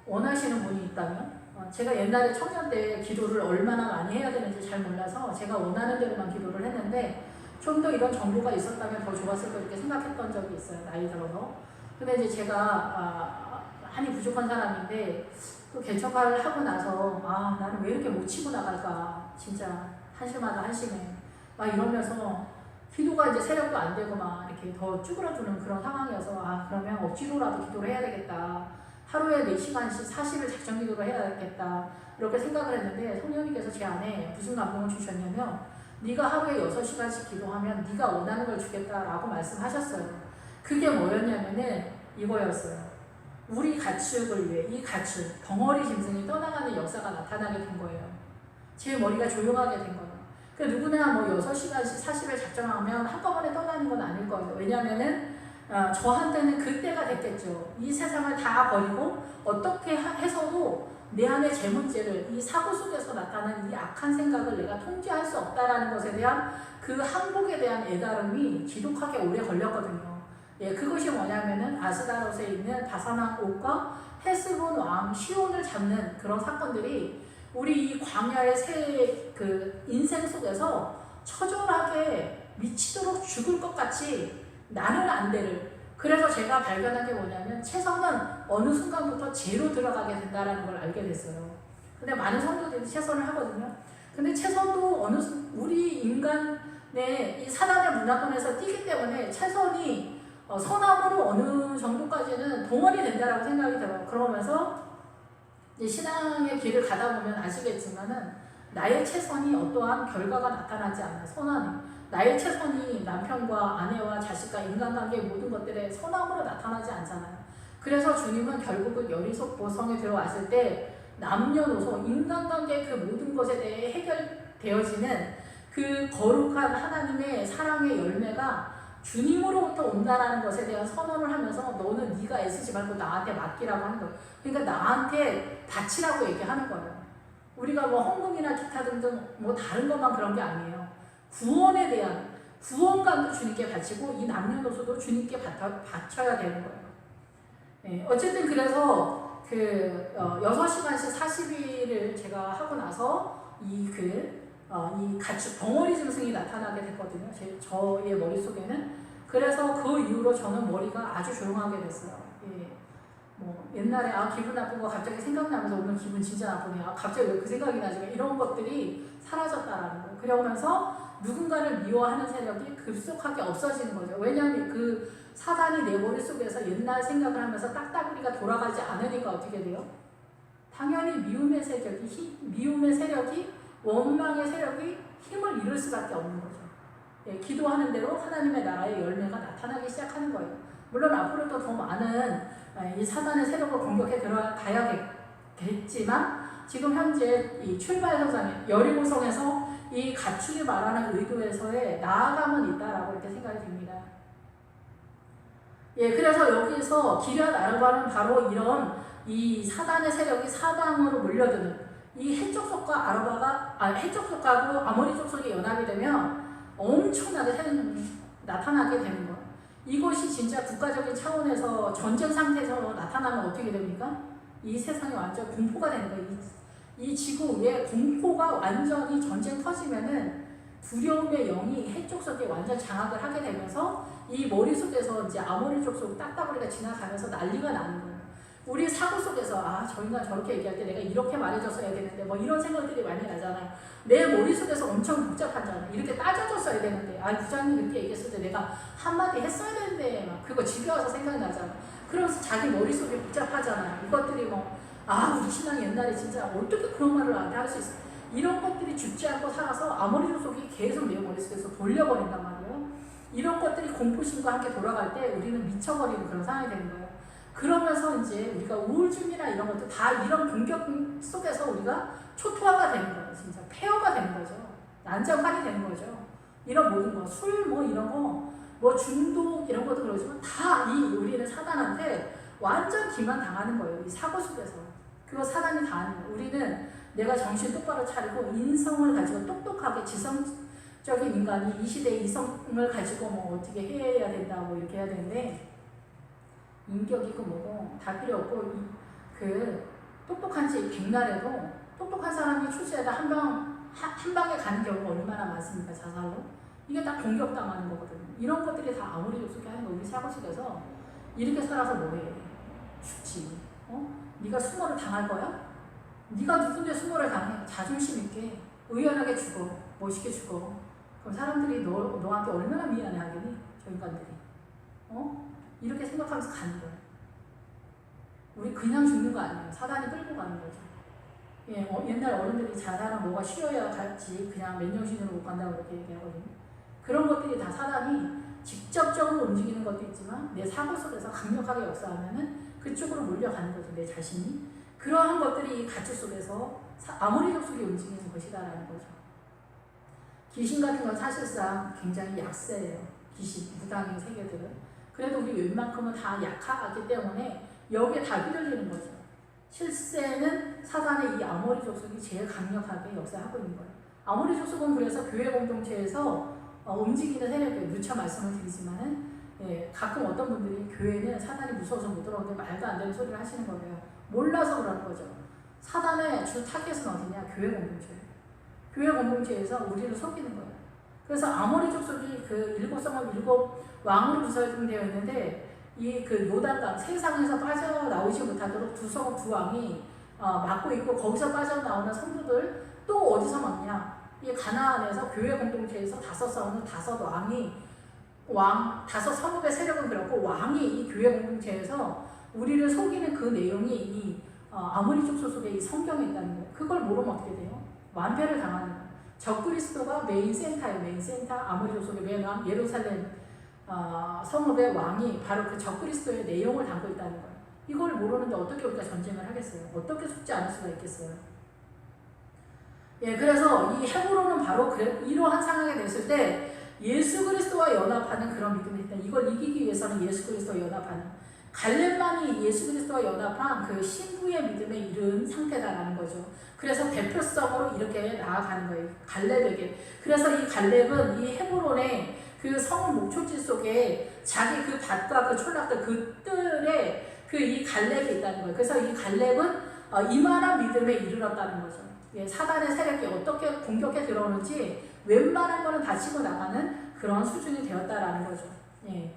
원하시는 분이 있다면 제가 옛날에 청년 때 기도를 얼마나 많이 해야 되는지 잘 몰라서 제가 원하는 대로만 기도를 했는데 좀 더 이런 정보가 있었다면 더 좋았을 거 이렇게 생각했던 적이 있어요. 나이 들어서. 근데 이제 제가 한이 부족한 사람인데 또 개척을 하고 나서 나는 왜 이렇게 못 치고 나갈까 진짜 한심하다 한심해 막 이러면서 기도가 이제 세력도 안 되고 막 이렇게 더 쭈그러드는 그런 상황이어서 그러면 억지로라도 기도를 해야 되겠다. 하루에 4시간씩 40일 작정 기도를 해야 되겠다. 이렇게 생각을 했는데 성령님께서 제 안에 무슨 감동을 주셨냐면 네가 하루에 6시간씩 기도하면 네가 원하는 걸 주겠다라고 말씀하셨어요. 그게 뭐였냐면은 이거였어요. 우리 가축을 위해 이 가축, 덩어리 짐승이 떠나가는 역사가 나타나게 된 거예요. 제 머리가 조용하게 된 거예요. 그러니까 누구나 뭐 6시간씩 40일 작정하면 한꺼번에 떠나는 건 아닐 거예요. 왜냐면은 저한테는 그때가 됐겠죠. 이 세상을 다 버리고 어떻게 해서도 내 안의 제 문제를 이 사고 속에서 나타나는 이 악한 생각을 내가 통제할 수 없다라는 것에 대한 그 항복에 대한 애달음이 지독하게 오래 걸렸거든요. 예, 그것이 뭐냐면은 아스다롯에 있는 바산왕 옥과 헤스본 왕 시온을 잡는 그런 사건들이 우리 이 광야의 그 인생 속에서 처절하게 미치도록 죽을 것 같이 나는 안 되를. 그래서 제가 발견한 게 뭐냐면 최선은 어느 순간부터 죄로 들어가게 된다는 걸 알게 됐어요. 근데 많은 성도들이 최선을 하거든요. 근데 최선도 우리 인간의 이 사단의 문화권에서 뛰기 때문에 최선이 선함으로 어느 정도까지는 동원이 된다라고 생각이 들어요. 그러면서 이제 신앙의 길을 가다 보면 아시겠지만은 나의 최선이 어떠한 결과가 나타나지 않아요. 선함이. 나의 최선이 남편과 아내와 자식과 인간관계 모든 것들에 선함으로 나타나지 않잖아요. 그래서 주님은 결국은 여리속 보성에 들어왔을 때 남녀노소 인간관계 그 모든 것에 대해 해결되어지는 그 거룩한 하나님의 사랑의 열매가 주님으로부터 온다라는 것에 대한 선언을 하면서 너는 네가 애쓰지 말고 나한테 맡기라고 하는 거예요. 그러니까 나한테 바치라고 얘기하는 거예요. 우리가 뭐 헌금이나 기타 등등 뭐 다른 것만 그런 게 아니에요. 구원에 대한 구원감도 주님께 바치고 이 남녀노소도 주님께 바쳐야 되는 거예요. 예, 어쨌든 그래서 6시간씩 40일을 제가 하고 나서 이 가축 덩어리 짐승이 나타나게 됐거든요. 저의 머릿속에는. 그래서 그 이후로 저는 머리가 아주 조용하게 됐어요. 예, 뭐 옛날에 기분 나쁜 거 갑자기 생각나면서 오늘 기분 진짜 나쁘네. 갑자기 왜 그 생각이 나지? 이런 것들이 사라졌다라는 거예요. 그러면서 누군가를 미워하는 세력이 급속하게 없어지는 거죠. 왜냐하면 그 사단이 내 머릿속에서 옛날 생각을 하면서 딱따구리가 돌아가지 않으니까 어떻게 돼요? 당연히 미움의 세력이 원망의 세력이 힘을 잃을 수밖에 없는 거죠. 예, 기도하는 대로 하나님의 나라의 열매가 나타나기 시작하는 거예요. 물론 앞으로도 더 많은 이 사단의 세력을 공격해 들어가야겠지만 지금 현재 이 출발선상에 여리고성에서 이 가축이 말하는 의도에서의 나아감은 있다라고 이렇게 생각이 듭니다. 예, 그래서 여기서 기럇 아르바는 바로 이런 이 사단의 세력이 사방으로 몰려드는 이 해쪽 속하고 아모리족 속이 연합이 되면 엄청나게 나타나게 되는 거예요. 이것이 진짜 국가적인 차원에서 전쟁 상태에서 나타나면 어떻게 됩니까? 이 세상이 완전 공포가 되는 거예요. 이 지구 위에 공포가 완전히 전쟁 터지면은 두려움의 영이 해쪽 속에 완전 장악을 하게 되면서 이 머릿속에서 이제 아모리족 속 딱따구리가 지나가면서 난리가 나는 거예요. 우리 사고 속에서 저 인간 저렇게 얘기할 때 내가 이렇게 말해줬어야 되는데 뭐 이런 생각들이 많이 나잖아요. 내 머릿속에서 엄청 복잡하잖아요. 이렇게 따져줬어야 되는데 부장님 이렇게 얘기했을 때 내가 한마디 했어야 되는데 막 그거 집에 와서 생각이 나잖아요. 그러면서 자기 머릿속이 복잡하잖아요. 이것들이 우리 신앙이 옛날에 진짜 어떻게 그런 말을 나한테 할 수 있어. 이런 것들이 죽지 않고 살아서 아모리족 속이 계속 내 머릿속에서 돌려버린단 말이에요. 이런 것들이 공포심과 함께 돌아갈 때 우리는 미쳐버리는 그런 상황이 되는 거예요. 그러면서 이제 우리가 우울증이나 이런 것도 다 이런 공격 속에서 우리가 초토화가 되는 거예요. 진짜 폐허가 되는 거죠. 난장판이 되는 거죠. 이런 모든 거, 술 이런 거, 중독 이런 것도 그러지만 다 우리는 사단한테 완전 기만 당하는 거예요. 이 사고 속에서. 그거 사단이 다 하는 거예요. 우리는 내가 정신 똑바로 차리고 인성을 가지고 똑똑하게 지성적인 인간이 이 시대의 이성을 가지고 뭐 어떻게 해야 된다 뭐 이렇게 해야 되는데 인격이고 뭐고 다 필요 없고 그 똑똑한지 백날에도 똑똑한 사람이 출세하다 한 방에 가는 경우가 얼마나 많습니까? 자살로. 이게 다 공격당하는 거거든요. 이런 것들이 다 아무리 족속이 하는 거 우리 사고 속에서 이렇게 살아서 뭐해? 죽지. 네가 수모를 당할 거야? 네가 누군데 수모를 당해? 자존심 있게 의연하게 죽어. 멋있게 죽어. 그럼 사람들이 너한테 얼마나 미안해 하겠니? 저 인간들이. 이렇게 생각하면서 가는 거야. 우리 그냥 죽는 거 아니에요. 사단이 끌고 가는 거죠. 예, 옛날 어른들이 자살은 뭐가 쉬어야 갈지 그냥 맨정신으로 못 간다고 그렇게 얘기하거든요. 그런 것들이 다 사단이 직접적으로 움직이는 것도 있지만 내 사고 속에서 강력하게 역사하면은 그쪽으로 몰려가는 거죠. 내 자신이. 그러한 것들이 이 가치 속에서 아무리 족속이 움직이는 것이다라는 거죠. 귀신 같은 건 사실상 굉장히 약세예요. 귀신, 무당인 세계들은. 그래도 우리 웬만큼은 다 약하기 때문에 여기에 다 휘둘리는 거죠. 실세는 사단의 이 아모리 족속이 제일 강력하게 역사하고 있는 거예요. 아모리 족속은 그래서 교회 공동체에서 움직이는 세력이에요. 누차 말씀을 드리지만은 예, 가끔 어떤 분들이 교회는 사단이 무서워서 못 들어오는데 말도 안 되는 소리를 하시는 거예요. 몰라서 그러는 거죠. 사단의 주 타겟은 어디냐? 교회 공동체예요. 교회 공동체에서 우리를 속이는 거예요. 그래서 아모리 족속이 그 일곱 성읍 일곱 왕으로 구성되어 있는데 이 그 요단강 세상에서 빠져나오지 못하도록 두 성읍 두 왕이 막고 있고 거기서 빠져나오는 성도들 또 어디서 막냐? 이 가나안에서 교회 공동체에서 다섯 성읍 다섯 왕이 다섯 성읍의 세력은 그렇고 왕이 이 교회 공동체에서 우리를 속이는 그 내용이 이 아모리 족속 속에 이 성경에 있다는 거예요. 그걸 모르면 어떻게 돼요? 완패를 당하는 거예요. 적그리스도가 메인 센터예요. 메인 센터 아모리 족속의 맨 왕 예루살렘 성읍의 왕이 바로 그 적그리스도의 내용을 담고 있다는 거예요. 이걸 모르는데 어떻게 우리가 전쟁을 하겠어요? 어떻게 속지 않을 수가 있겠어요? 예, 그래서 이 헤브론은 바로 이러한 상황에 됐을 때 예수 그리스도와 연합하는 그런 믿음이 있다. 이걸 이기기 위해서는 예수 그리스도와 연합하는 갈렙만이 예수 그리스도와 연합한 그 신부의 믿음에 이른 상태다라는 거죠. 그래서 대표성으로 이렇게 나아가는 거예요. 갈렙에게. 그래서 이 갈렙은 이 헤브론의 그 성읍 목초지 속에 자기 그 밭과 그 촌락들 그 뜰에 그 이 갈렙이 있다는 거예요. 그래서 이 갈렙은 이만한 믿음에 이르렀다는 거죠. 예, 사단의 세력이 어떻게 공격해 들어오는지 웬만한 거는 다 치고 나가는 그런 수준이 되었다라는 거죠. 예.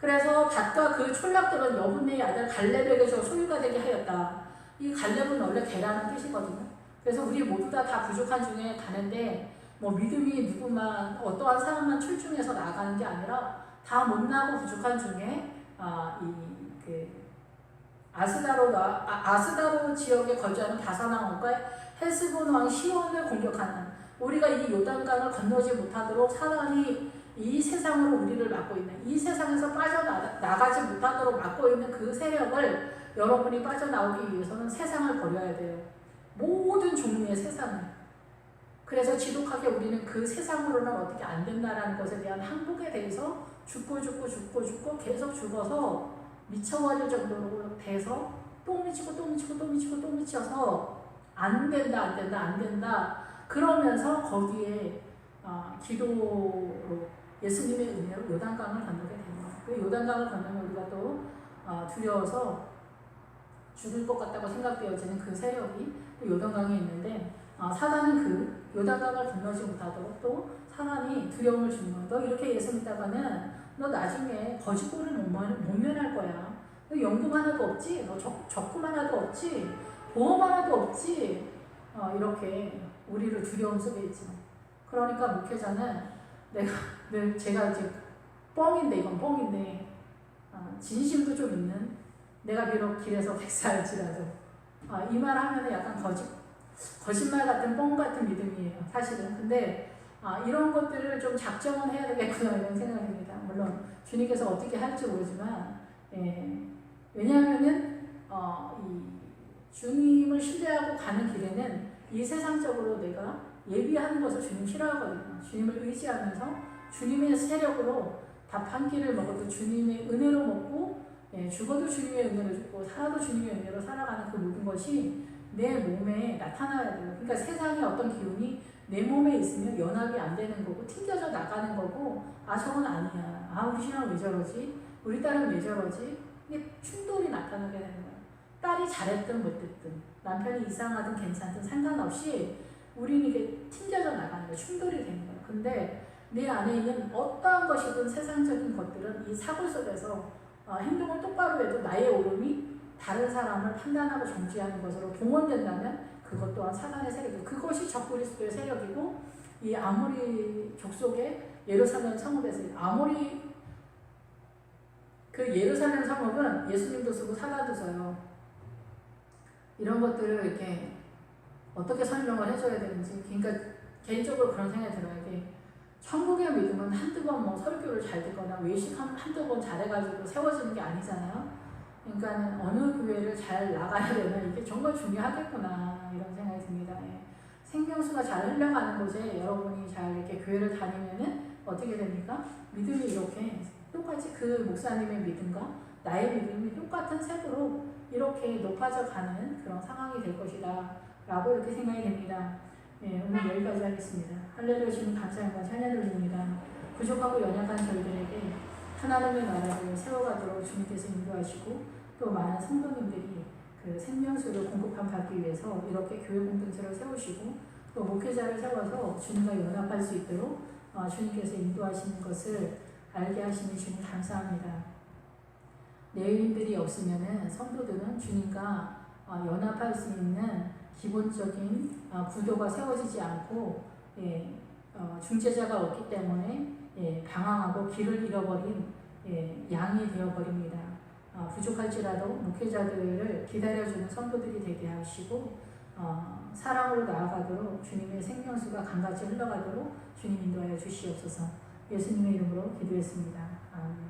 그래서 밭과 그 촌락들은 여분의 아들 갈렙에게 소유가 되게 하였다. 이 갈렙은 원래 개라는 뜻이거든요. 그래서 우리 모두 다 부족한 중에 가는데 뭐 믿음이 누구만 어떠한 사람만 출중해서 나아가는 게 아니라 다 못나고 부족한 중에 아스다로 지역에 거주하는 바사나 왕과 헬스본 왕 시온을 공격하는 우리가 이 요단강을 건너지 못하도록 사단이 이 세상으로 우리를 막고 있는 이 세상에서 빠져나가지 못하도록 막고 있는 그 세력을 여러분이 빠져나오기 위해서는 세상을 버려야 돼요. 모든 종류의 세상을. 그래서 지독하게 우리는 그 세상으로는 어떻게 안 된다라는 것에 대한 항복에 대해서 죽고 계속 죽어서 미쳐버릴 정도로 돼서 또 미쳐서 안 된다 그러면서 거기에 기도로 예수님의 은혜로 요단강을 건너게 되는 거예요. 그 요단강을 건너면 우리가 또 두려워서 죽을 것 같다고 생각되어지는 그 세력이 또 요단강에 있는데 사단은 그 요단강을 건너지 못하도록 또 사단이 두려움을 주는 거예요. 너 이렇게 예수 믿다가는 너 나중에 거짓골을 못 면할 거야. 너 연금 하나도 없지? 너 적금 하나도 없지? 보험 하나도 없지? 이렇게 우리를 두려움 속에 있지. 그러니까 목회자는 제가 이제 이건 뻥인데 진심도 좀 있는 내가 비록 길에서 백살일지라도 이 말 하면 약간 거짓말 같은 뻥 같은 믿음이에요. 사실은. 근데 이런 것들을 좀 작정은 해야 되겠구나 이런 생각이 듭니다. 물론 주님께서 어떻게 할지 모르지만 왜냐하면은 이 주님을 신뢰하고 가는 길에는 이 세상적으로 내가 예비하는 것을 주님 싫어하거든요. 주님을 의지하면서 주님의 세력으로 밥 한 끼를 먹어도 주님의 은혜로 먹고 예, 죽어도 주님의 은혜로 죽고 살아도 주님의 은혜로 살아가는 그 모든 것이 내 몸에 나타나야 돼요. 그러니까 세상에 어떤 기운이 내 몸에 있으면 연합이 안 되는 거고 튕겨져 나가는 거고 아 저건 아니야. 아 우리 신랑 왜 저러지? 우리 딸은 왜 저러지? 이게 충돌이 나타나게 되는 거예요. 딸이 잘했든 못했든 남편이 이상하든 괜찮든 상관없이 우리는 이게 튕겨져 나가는 거예요. 충돌이 되는 거예요. 근데 내 안에 있는 어떠한 것이든 세상적인 것들은 이 사고 속에서 행동을 똑바로 해도 나의 오름이 다른 사람을 판단하고 정죄하는 것으로 동원된다면 그것 또한 사단의 세력이고 그것이 적그리스도의 세력이고 이 아모리 족속의 예루살렘 성읍에서 그 예루살렘 성읍은 예수님도 쓰고 사단도 써요. 이런 것들을 이렇게 어떻게 설명을 해줘야 되는지 그러니까 개인적으로 그런 생각이 들어요. 이게 천국의 믿음은 한두 번 뭐 설교를 잘 듣거나 외식 한두 번 잘해가지고 세워지는 게 아니잖아요. 그러니까 어느 교회를 잘 나가야 되나 이게 정말 중요하겠구나 이런 생각이 듭니다. 예. 생명수가 잘 흘러가는 곳에 여러분이 잘 이렇게 교회를 다니면은 어떻게 됩니까? 믿음이 이렇게 똑같이 그 목사님의 믿음과 나의 믿음이 똑같은 색으로 이렇게 높아져 가는 그런 상황이 될 것이다 라고 이렇게 생각이 됩니다. 예, 오늘 여기까지 하겠습니다. 할렐루야 주님 감사합니다. 찬양 드립니다. 부족하고 연약한 저희들에게 하나님의 나라를 세워가도록 주님께서 인도하시고 또 많은 성도님들이 그 생명수를 공급받기 위해서 이렇게 교회 공동체를 세우시고 또 목회자를 세워서 주님과 연합할 수 있도록 주님께서 인도하시는 것을 알게 하시는 주님 감사합니다. 내인들이 없으면은 성도들은 주님과 연합할 수 있는 기본적인 구도가 세워지지 않고 중재자가 없기 때문에 방황하고 길을 잃어버린 양이 되어버립니다. 부족할지라도 목회자들을 기다려주는 성도들이 되게 하시고 사랑으로 나아가도록 주님의 생명수가 강같이 흘러가도록 주님 인도하여 주시옵소서. 예수님의 이름으로 기도했습니다. 아멘.